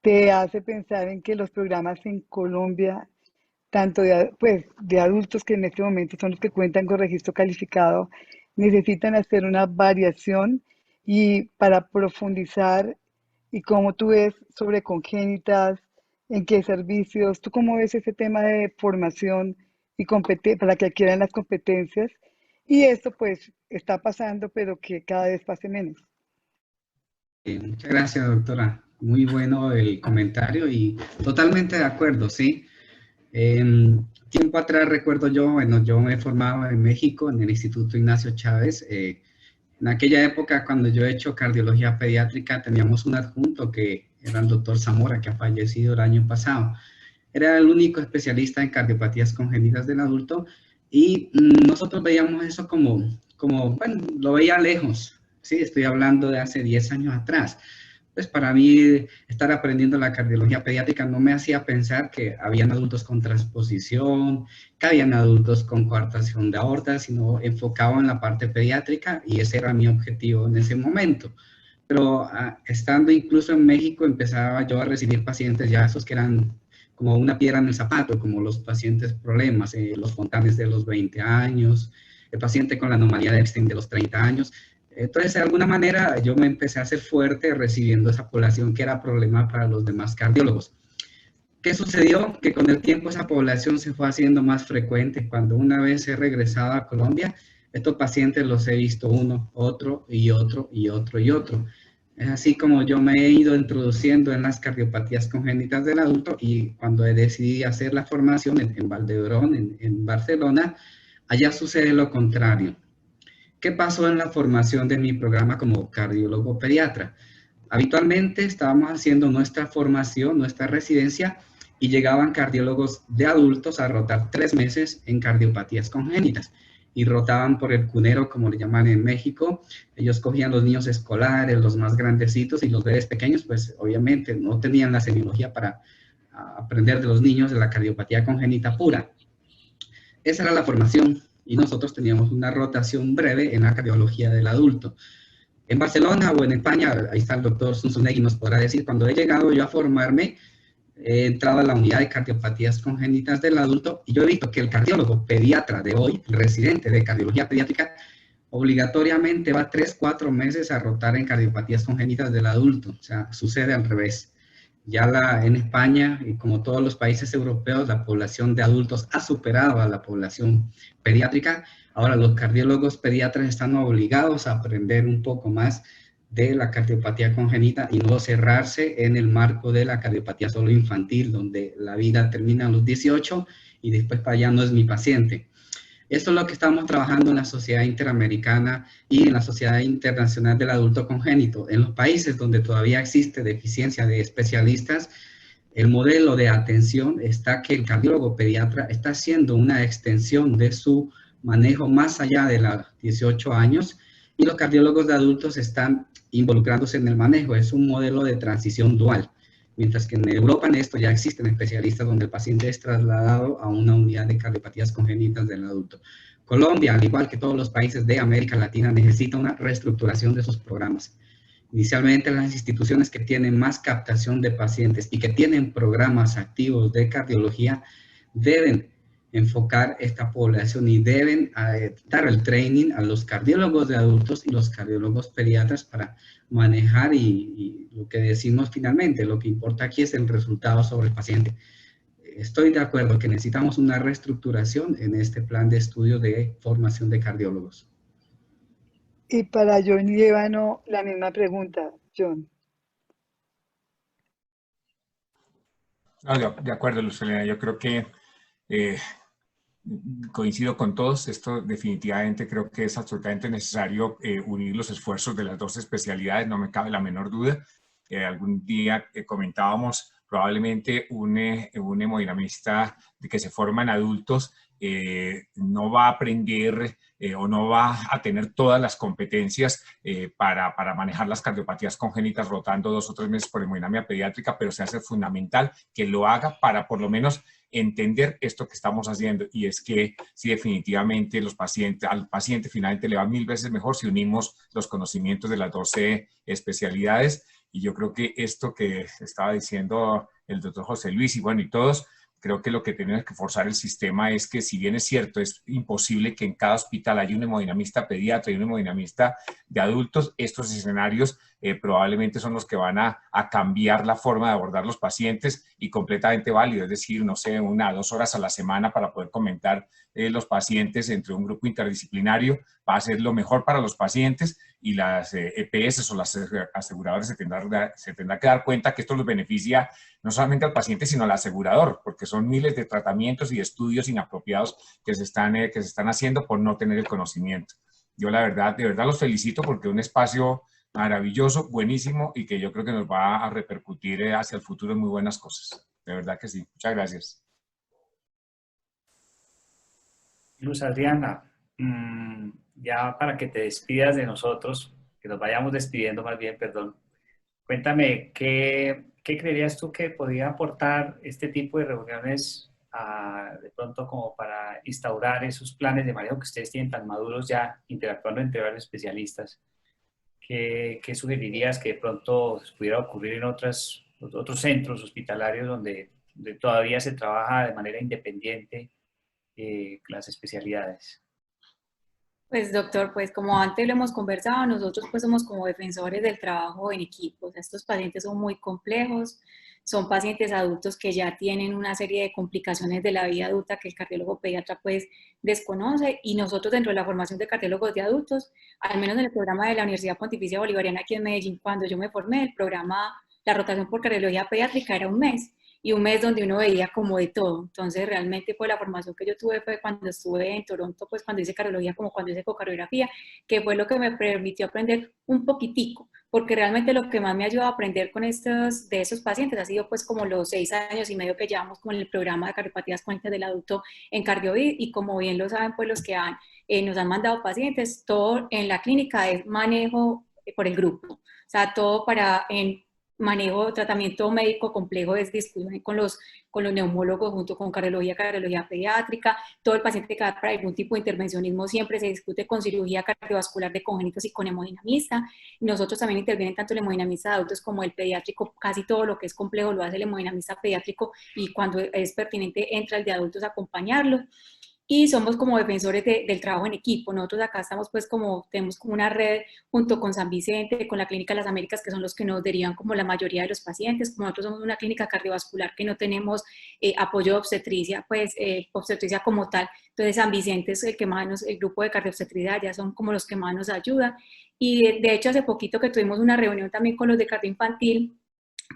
te hace pensar en que los programas en Colombia, tanto de adultos que en este momento son los que cuentan con registro calificado, necesitan hacer una variación y para profundizar y cómo tú ves sobre congénitas, en qué servicios, tú cómo ves ese tema de formación y para que adquieran las competencias. Y esto pues está pasando, pero que cada vez pase menos. Muchas gracias, doctora. Muy bueno el comentario y totalmente de acuerdo, ¿sí? Tiempo atrás recuerdo yo me he formado en México, en el Instituto Ignacio Chávez. En aquella época, cuando yo he hecho cardiología pediátrica, teníamos un adjunto que era el doctor Zamora, que ha fallecido el año pasado. Era el único especialista en cardiopatías congénitas del adulto y nosotros veíamos eso como, bueno, lo veía lejos, ¿sí? Estoy hablando de hace 10 años atrás. Pues para mí estar aprendiendo la cardiología pediátrica no me hacía pensar que habían adultos con transposición, que habían adultos con coartación de aorta, sino enfocado en la parte pediátrica y ese era mi objetivo en ese momento. Pero estando incluso en México empezaba yo a recibir pacientes ya esos que eran como una piedra en el zapato, como los pacientes problemas, los Fontanes de los 20 años, el paciente con la anomalía de Epstein de los 30 años. Entonces, de alguna manera, yo me empecé a hacer fuerte recibiendo esa población que era problema para los demás cardiólogos. ¿Qué sucedió? Que con el tiempo esa población se fue haciendo más frecuente. Cuando una vez he regresado a Colombia, estos pacientes los he visto uno, otro y otro y otro y otro. Es así como yo me he ido introduciendo en las cardiopatías congénitas del adulto, y cuando decidí hacer la formación en Valdebrón, en Barcelona, allá sucede lo contrario. ¿Qué pasó en la formación de mi programa como cardiólogo pediatra? Habitualmente estábamos haciendo nuestra formación, nuestra residencia, y llegaban cardiólogos de adultos a rotar 3 meses en cardiopatías congénitas. Y rotaban por el cunero, como le llaman en México. Ellos cogían los niños escolares, los más grandecitos, y los bebés pequeños, pues obviamente no tenían la semiología para aprender de los niños de la cardiopatía congénita pura. Esa era la formación, y nosotros teníamos una rotación breve en la cardiología del adulto. En Barcelona o en España, ahí está el doctor Zunzunegui, nos podrá decir, cuando he llegado yo a formarme, he entrado a la unidad de cardiopatías congénitas del adulto, y yo he visto que el cardiólogo pediatra de hoy, el residente de cardiología pediátrica, obligatoriamente va 3, 4 meses a rotar en cardiopatías congénitas del adulto. O sea, sucede al revés. Ya en España, y como todos los países europeos, la población de adultos ha superado a la población pediátrica. Ahora los cardiólogos pediatras están obligados a aprender un poco más de la cardiopatía congénita y no cerrarse en el marco de la cardiopatía solo infantil, donde la vida termina a los 18 y después para allá no es mi paciente. Esto es lo que estamos trabajando en la Sociedad Interamericana y en la Sociedad Internacional del Adulto Congénito. En los países donde todavía existe deficiencia de especialistas, el modelo de atención está que el cardiólogo pediatra está haciendo una extensión de su manejo más allá de los 18 años, y los cardiólogos de adultos están involucrándose en el manejo. Es un modelo de transición dual. Mientras que en Europa en esto ya existen especialistas donde el paciente es trasladado a una unidad de cardiopatías congénitas del adulto. Colombia, al igual que todos los países de América Latina, necesita una reestructuración de sus programas. Inicialmente, las instituciones que tienen más captación de pacientes y que tienen programas activos de cardiología deben enfocar esta población y deben dar el training a los cardiólogos de adultos y los cardiólogos pediatras para manejar, y lo que decimos finalmente, lo que importa aquí es el resultado sobre el paciente. Estoy de acuerdo que necesitamos una reestructuración en este plan de estudio de formación de cardiólogos. Y para John y Ébano, la misma pregunta, John. No, de acuerdo, Luzhelena. Yo creo que coincido con todos. Esto definitivamente creo que es absolutamente necesario unir los esfuerzos de las dos especialidades, no me cabe la menor duda. Algún día comentábamos probablemente un hemodinamista que se forma en adultos no va a aprender o no va a tener todas las competencias para manejar las cardiopatías congénitas rotando 2 o 3 meses por hemodinamia pediátrica, pero se hace fundamental que lo haga para por lo menos entender esto que estamos haciendo, y es que sí, definitivamente al paciente finalmente le va 1000 veces mejor si unimos los conocimientos de las 12 especialidades. Y yo creo que esto que estaba diciendo el doctor José Luis y bueno, y todos, creo que lo que tenemos que forzar el sistema es que, si bien es cierto, es imposible que en cada hospital haya un hemodinamista pediatra y un hemodinamista de adultos, estos escenarios probablemente son los que van a cambiar la forma de abordar los pacientes, y completamente válido, es decir, no sé, 1 a 2 horas a la semana para poder comentar los pacientes entre un grupo interdisciplinario va a ser lo mejor para los pacientes, y las EPS o las aseguradoras se tendrán que dar cuenta que esto los beneficia no solamente al paciente, sino al asegurador, porque son miles de tratamientos y estudios inapropiados que se están haciendo por no tener el conocimiento. Yo de verdad los felicito, porque es un espacio maravilloso, buenísimo, y que yo creo que nos va a repercutir hacia el futuro en muy buenas cosas. De verdad que sí. Muchas gracias. Luz Adriana, ya para que te despidas de nosotros, que nos vayamos despidiendo más bien, perdón, cuéntame, ¿qué creerías tú que podría aportar este tipo de reuniones de pronto como para instaurar esos planes de manejo que ustedes tienen tan maduros ya, interactuando entre varios especialistas? ¿Qué sugerirías que de pronto pudiera ocurrir en otros centros hospitalarios donde todavía se trabaja de manera independiente las especialidades? Pues doctor, pues como antes lo hemos conversado, nosotros pues somos como defensores del trabajo en equipo. Estos pacientes son muy complejos, son pacientes adultos que ya tienen una serie de complicaciones de la vida adulta que el cardiólogo pediatra pues desconoce, y nosotros dentro de la formación de cardiólogos de adultos, al menos en el programa de la Universidad Pontificia Bolivariana aquí en Medellín, cuando yo me formé, el programa, la rotación por cardiología pediátrica era un mes, y un mes donde uno veía como de todo. Entonces realmente pues la formación que yo tuve fue cuando estuve en Toronto, pues cuando hice cardiología como cuando hice ecocardiografía, que fue lo que me permitió aprender un poquitico, porque realmente lo que más me ayudó a aprender con de esos pacientes ha sido pues como los 6 años y medio que llevamos con el programa de cardiopatías congénitas del adulto en Cardiovid, y como bien lo saben pues los que nos han mandado pacientes, todo en la clínica es manejo por el grupo, o sea, todo para manejo, tratamiento médico complejo es discusión con los neumólogos junto con cardiología pediátrica. Todo el paciente que va para algún tipo de intervencionismo siempre se discute con cirugía cardiovascular de congénitos y con hemodinamista. Nosotros también intervienen tanto el hemodinamista de adultos como el pediátrico. Casi todo lo que es complejo lo hace el hemodinamista pediátrico, y cuando es pertinente entra el de adultos a acompañarlo. Y somos como defensores del trabajo en equipo. Nosotros acá estamos pues tenemos como una red junto con San Vicente, con la Clínica de las Américas, que son los que nos derivan como la mayoría de los pacientes. Como nosotros somos una clínica cardiovascular que no tenemos apoyo de obstetricia, pues obstetricia como tal, entonces San Vicente es el que más el grupo de cardiobstetricia ya son como los que más nos ayudan. Y de hecho hace poquito que tuvimos una reunión también con los de cardio infantil,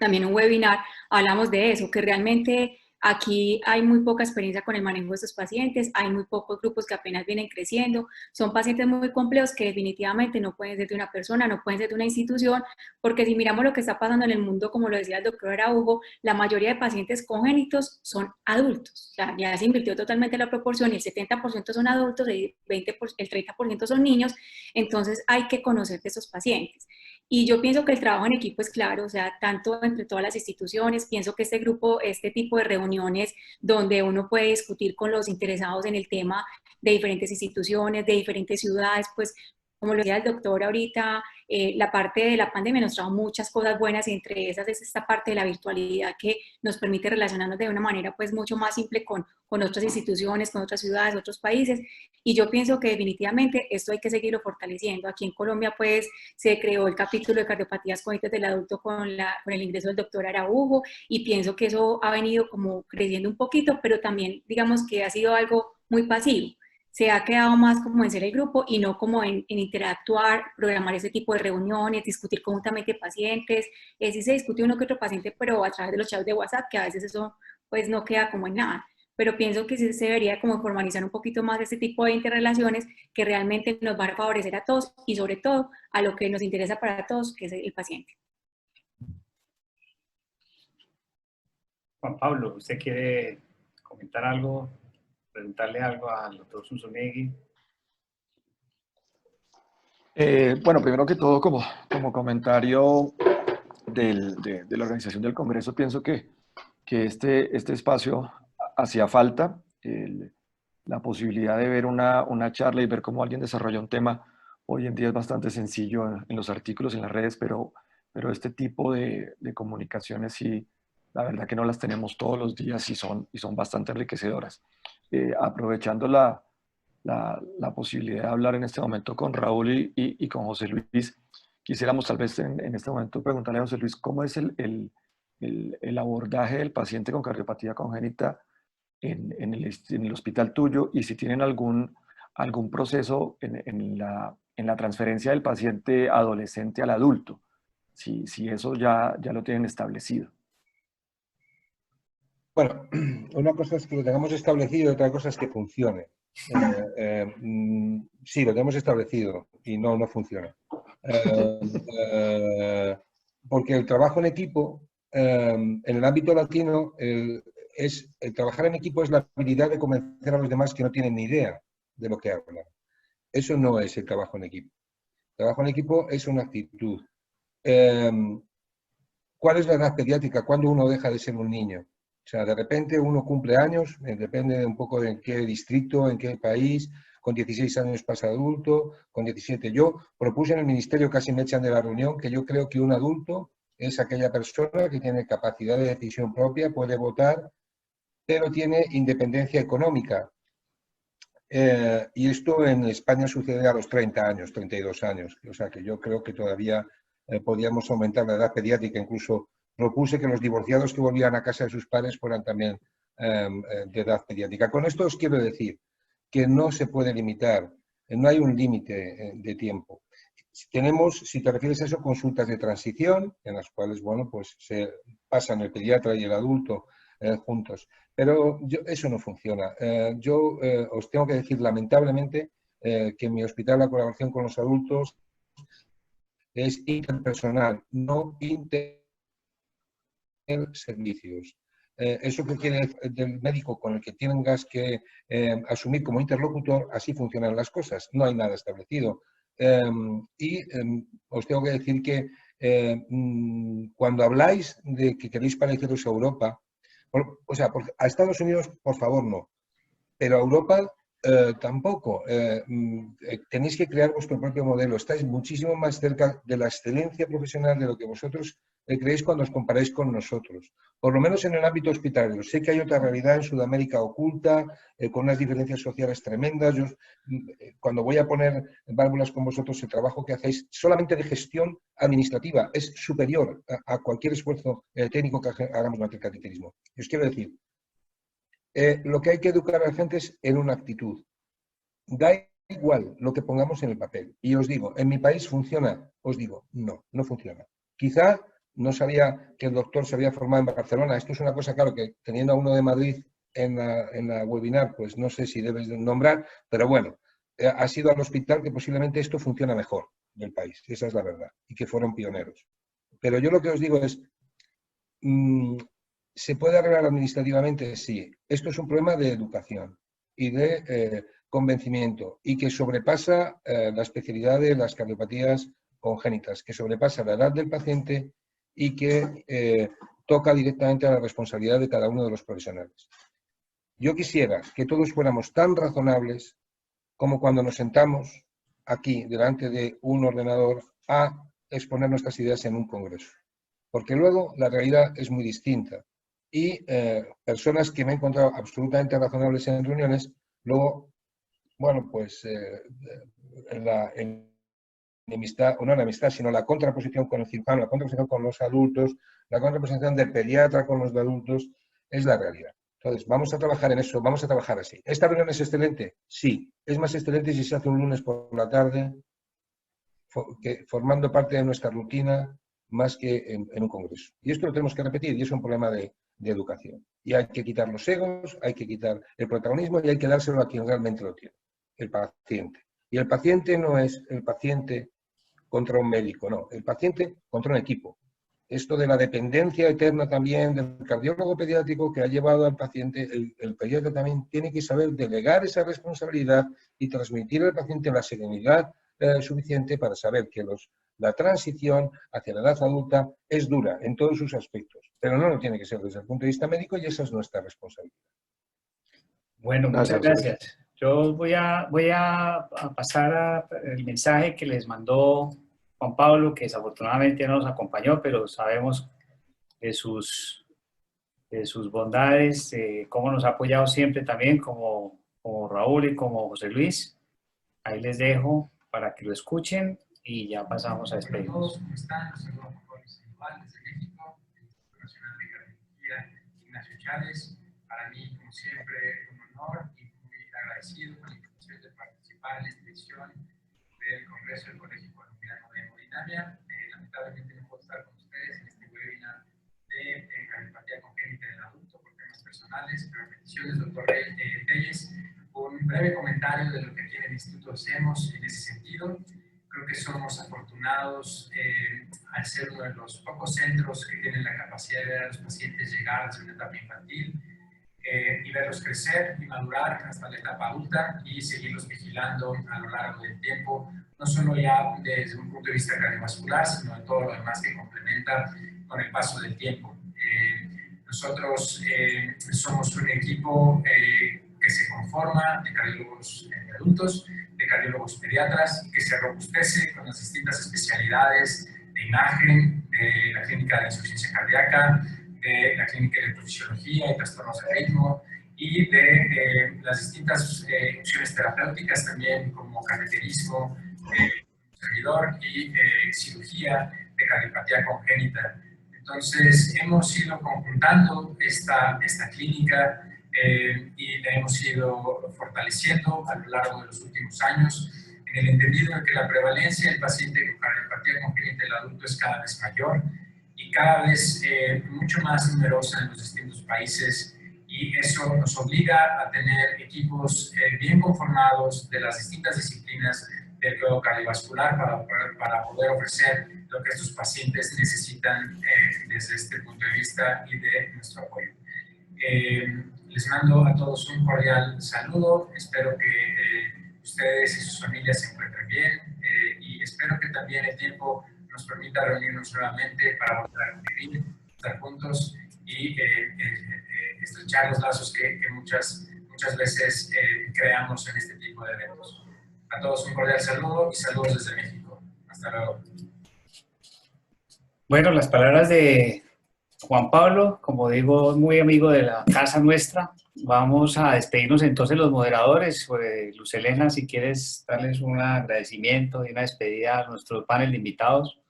también un webinar, hablamos de eso, que realmente aquí hay muy poca experiencia con el manejo de estos pacientes, hay muy pocos grupos que apenas vienen creciendo, son pacientes muy complejos que definitivamente no pueden ser de una persona, no pueden ser de una institución, porque si miramos lo que está pasando en el mundo, como lo decía el doctor Araujo, la mayoría de pacientes congénitos son adultos, o sea, ya se invirtió totalmente la proporción y el 70% son adultos, el 30% son niños, entonces hay que conocer de esos pacientes. Y yo pienso que el trabajo en equipo es claro, o sea, tanto entre todas las instituciones, pienso que este grupo, este tipo de reuniones donde uno puede discutir con los interesados en el tema de diferentes instituciones, de diferentes ciudades, pues como lo decía el doctor ahorita, la parte de la pandemia nos trajo muchas cosas buenas, y entre esas es esta parte de la virtualidad que nos permite relacionarnos de una manera pues mucho más simple con otras instituciones, con otras ciudades, otros países, y yo pienso que definitivamente esto hay que seguirlo fortaleciendo. Aquí en Colombia pues se creó el capítulo de cardiopatías congénitas del adulto con el ingreso del doctor Araujo, y pienso que eso ha venido como creciendo un poquito, pero también digamos que ha sido algo muy pasivo. Se ha quedado más como en ser el grupo y no como en interactuar, programar ese tipo de reuniones, discutir conjuntamente pacientes. Sí se discute uno que otro paciente, pero a través de los chats de WhatsApp, que a veces eso pues no queda como en nada. Pero pienso que sí se debería como formalizar un poquito más este tipo de interrelaciones que realmente nos van a favorecer a todos y sobre todo a lo que nos interesa para todos, que es el paciente. Juan Pablo, ¿usted quiere comentar algo? Preguntarle algo al doctor Zunzunegui. Bueno, primero que todo, como comentario de la organización del Congreso, pienso que este espacio hacía falta, la posibilidad de ver una charla y ver cómo alguien desarrolla un tema. Hoy en día es bastante sencillo en los artículos, en las redes, pero este tipo de comunicaciones sí, la verdad que no las tenemos todos los días y son bastante enriquecedoras. Aprovechando la posibilidad de hablar en este momento con Raúl y con José Luis, quisiéramos tal vez en este momento preguntarle a José Luis cómo es el abordaje del paciente con cardiopatía congénita en el hospital tuyo, y si tienen algún proceso en la transferencia del paciente adolescente al adulto, si eso ya lo tienen establecido. Bueno, una cosa es que lo tengamos establecido y otra cosa es que funcione. Sí, lo tenemos establecido y no funciona. Porque el trabajo en equipo, en el ámbito latino, el trabajar en equipo es la habilidad de convencer a los demás que no tienen ni idea de lo que hablan. Eso no es el trabajo en equipo. El trabajo en equipo es una actitud. ¿Cuál es la edad pediátrica? ¿Cuándo uno deja de ser un niño? O sea, de repente uno cumple años, depende un poco de en qué distrito, en qué país, con 16 años pasa adulto, con 17. Yo propuse en el ministerio, casi me echan de la reunión, que yo creo que un adulto es aquella persona que tiene capacidad de decisión propia, puede votar, pero tiene independencia económica. Y esto en España sucede a los 30 años, 32 años. O sea, que yo creo que todavía podríamos aumentar la edad pediátrica incluso propuse que los divorciados que volvían a casa de sus padres fueran también de edad pediátrica. Con esto os quiero decir que no se puede limitar, no hay un límite de tiempo. Tenemos, si te refieres a eso, consultas de transición, en las cuales, bueno, pues se pasan el pediatra y el adulto juntos. Pero eso no funciona. Yo os tengo que decir, lamentablemente, que en mi hospital la colaboración con los adultos es interpersonal, no interservicios. Eso que quiere del médico con el que tengas que asumir como interlocutor, así funcionan las cosas, no hay nada establecido. Os tengo que decir que cuando habláis de que queréis pareceros a Europa, a Estados Unidos, por favor, no, pero a Europa tampoco. Tenéis que crear vuestro propio modelo, estáis muchísimo más cerca de la excelencia profesional de lo que vosotros creéis cuando os comparáis con nosotros, por lo menos en el ámbito hospitalario. Sé que hay otra realidad en Sudamérica oculta, con unas diferencias sociales tremendas. Yo, cuando voy a poner válvulas con vosotros, el trabajo que hacéis solamente de gestión administrativa es superior a cualquier esfuerzo técnico que hagamos en el cateterismo. Y os quiero decir, lo que hay que educar a la gente es en una actitud. Da igual lo que pongamos en el papel. Y os digo, ¿en mi país funciona? Os digo, no, no funciona. Quizá no sabía que el doctor se había formado en Barcelona. Esto es una cosa, claro, que teniendo a uno de Madrid en la webinar, pues no sé si debes nombrar, pero bueno, ha sido al hospital que posiblemente esto funciona mejor del país. Esa es la verdad. Y que fueron pioneros. Pero yo lo que os digo es, ¿se puede arreglar administrativamente? Sí. Esto es un problema de educación y de convencimiento y que sobrepasa la especialidad de las cardiopatías congénitas, que sobrepasa la edad del paciente y que toca directamente a la responsabilidad de cada uno de los profesionales. Yo quisiera que todos fuéramos tan razonables como cuando nos sentamos aquí delante de un ordenador a exponer nuestras ideas en un congreso, porque luego la realidad es muy distinta. Y personas que me he encontrado absolutamente razonables en reuniones, luego, bueno, pues la enemistad, o no la enemistad, sino la contraposición con el cirujano, la contraposición con los adultos, la contraposición del pediatra con los adultos, es la realidad. Entonces, vamos a trabajar en eso, vamos a trabajar así. ¿Esta reunión es excelente? Sí. Es más excelente si se hace un lunes por la tarde, formando parte de nuestra rutina, más que en un congreso. Y esto lo tenemos que repetir, y es un problema de educación. Y hay que quitar los egos, hay que quitar el protagonismo y hay que dárselo a quien realmente lo tiene, el paciente. Y el paciente no es el paciente contra un médico, no, el paciente contra un equipo. Esto de la dependencia eterna también del cardiólogo pediátrico que ha llevado al paciente, el pediatra también tiene que saber delegar esa responsabilidad y transmitir al paciente la serenidad suficiente para saber que la transición hacia la edad adulta es dura en todos sus aspectos, pero no lo tiene que ser desde el punto de vista médico y esa es nuestra responsabilidad. Bueno, muchas gracias. Yo voy a pasar el mensaje que les mandó Juan Pablo, que desafortunadamente no nos acompañó, pero sabemos de sus bondades, cómo nos ha apoyado siempre también, como Raúl y como José Luis. Ahí les dejo para que lo escuchen y ya pasamos a despedirnos. ¿Cómo están? Los saludo a Juan Pablo Sandoval desde México, del Instituto Nacional de Cardiología Ignacio Chávez. Para mí, como siempre, un honor y muy agradecido con la invitación de participar en la expedición del Congreso del Colegio Colombiano de Hemodinamia. Lamentablemente no puedo estar con ustedes en este webinar de cardiopatía congénita del adulto por temas personales, pero a petición del doctor Reyes, un breve comentario de lo que aquí en el Instituto hacemos en ese sentido. Creo que somos afortunados al ser uno de los pocos centros que tienen la capacidad de ver a los pacientes llegar desde una etapa infantil y verlos crecer y madurar hasta la etapa adulta y seguirlos vigilando a lo largo del tiempo, no solo ya desde un punto de vista cardiovascular, sino de todo lo demás que complementa con el paso del tiempo. Nosotros somos un equipo que se conforma de cardiólogos adultos, de cardiólogos pediatras, que se robustece con las distintas especialidades de imagen, de la clínica de insuficiencia cardíaca, de la clínica de electrofisiología y trastornos de ritmo, y de las distintas opciones terapéuticas también, como cateterismo, servidor y cirugía de cardiopatía congénita. Entonces, hemos ido conjuntando esta clínica y la hemos ido fortaleciendo a lo largo de los últimos años, en el entendido de que la prevalencia del paciente con cardiopatía congénita del adulto es cada vez mayor y cada vez mucho más numerosa en los distintos países, y eso nos obliga a tener equipos bien conformados de las distintas disciplinas del cuidado cardiovascular para poder ofrecer lo que estos pacientes necesitan desde este punto de vista y de nuestro apoyo. Les mando a todos un cordial saludo, espero que ustedes y sus familias se encuentren bien y espero que también el tiempo nos permita reunirnos nuevamente para volver a convivir, estar juntos y estrechar los lazos que muchas veces creamos en este tipo de eventos. A todos un cordial saludo y saludos desde México. Hasta luego. Bueno, las palabras de Juan Pablo, como digo, muy amigo de la casa nuestra. Vamos a despedirnos entonces los moderadores. Luz Helena, si quieres darles un agradecimiento y una despedida a nuestro panel de invitados.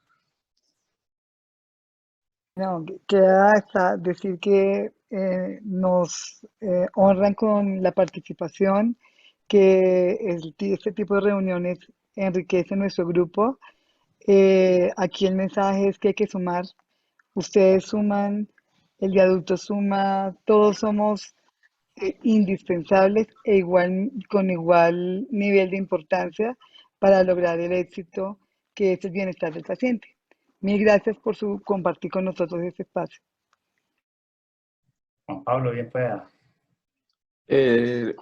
No, queda hasta decir que nos honran con la participación, que este tipo de reuniones enriquece nuestro grupo. Aquí el mensaje es que hay que sumar. Ustedes suman, el de adultos suma, todos somos indispensables con igual nivel de importancia para lograr el éxito que es el bienestar del paciente. Mil gracias por compartir con nosotros este espacio. Juan Pablo, bien pueda.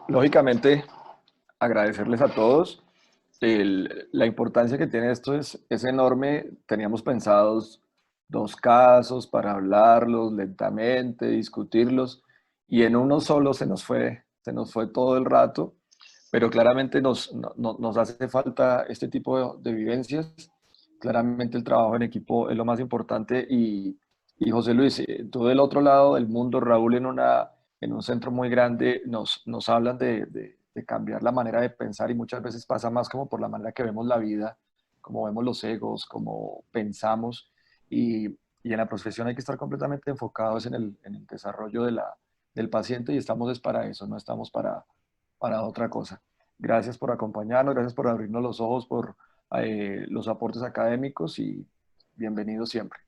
Lógicamente, agradecerles a todos. La importancia que tiene esto es enorme. Teníamos pensados 2 casos para hablarlos lentamente, discutirlos, y en uno solo se nos fue todo el rato, pero claramente nos hace falta este tipo de vivencias. Claramente el trabajo en equipo es lo más importante, y José Luis, tú del otro lado del mundo, Raúl en un centro muy grande, nos hablan de cambiar la manera de pensar, y muchas veces pasa más como por la manera que vemos la vida, como vemos los egos, como pensamos, y en la profesión hay que estar completamente enfocados en el desarrollo del paciente, y estamos para eso, no estamos para otra cosa. Gracias por acompañarnos, gracias por abrirnos los ojos, por los aportes académicos, y bienvenidos siempre.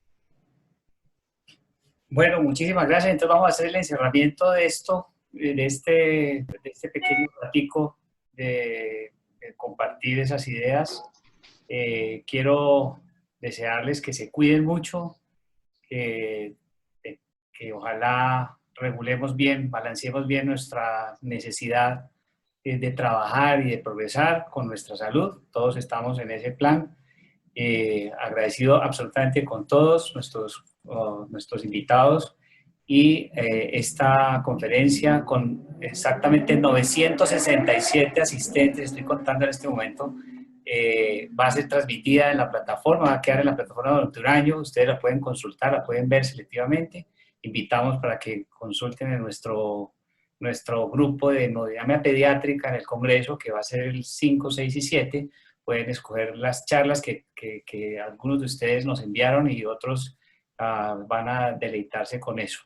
Bueno, muchísimas gracias. Entonces vamos a hacer el encerramiento de esto, de este pequeño ratico de compartir esas ideas. Quiero desearles que se cuiden mucho, que ojalá regulemos bien, balanceemos bien nuestra necesidad de trabajar y de progresar con nuestra salud. Todos estamos en ese plan. Agradecido absolutamente con todos nuestros invitados, y esta conferencia con exactamente 967 asistentes, estoy contando en este momento, va a ser transmitida en la plataforma, va a quedar en la plataforma durante un año. Ustedes la pueden consultar, la pueden ver selectivamente. Invitamos para que consulten en nuestro grupo de hemodinamia pediátrica en el Congreso, que va a ser el 5, 6 y 7. Pueden escoger las charlas que algunos de ustedes nos enviaron, y otros van a deleitarse con eso.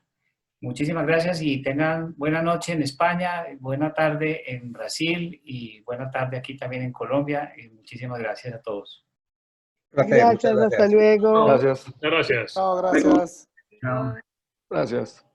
Muchísimas gracias y tengan buena noche en España, buena tarde en Brasil y buena tarde aquí también en Colombia. Y muchísimas gracias a todos. Gracias, hasta luego. Gracias. Gracias. Chao, gracias. Chao. Gracias.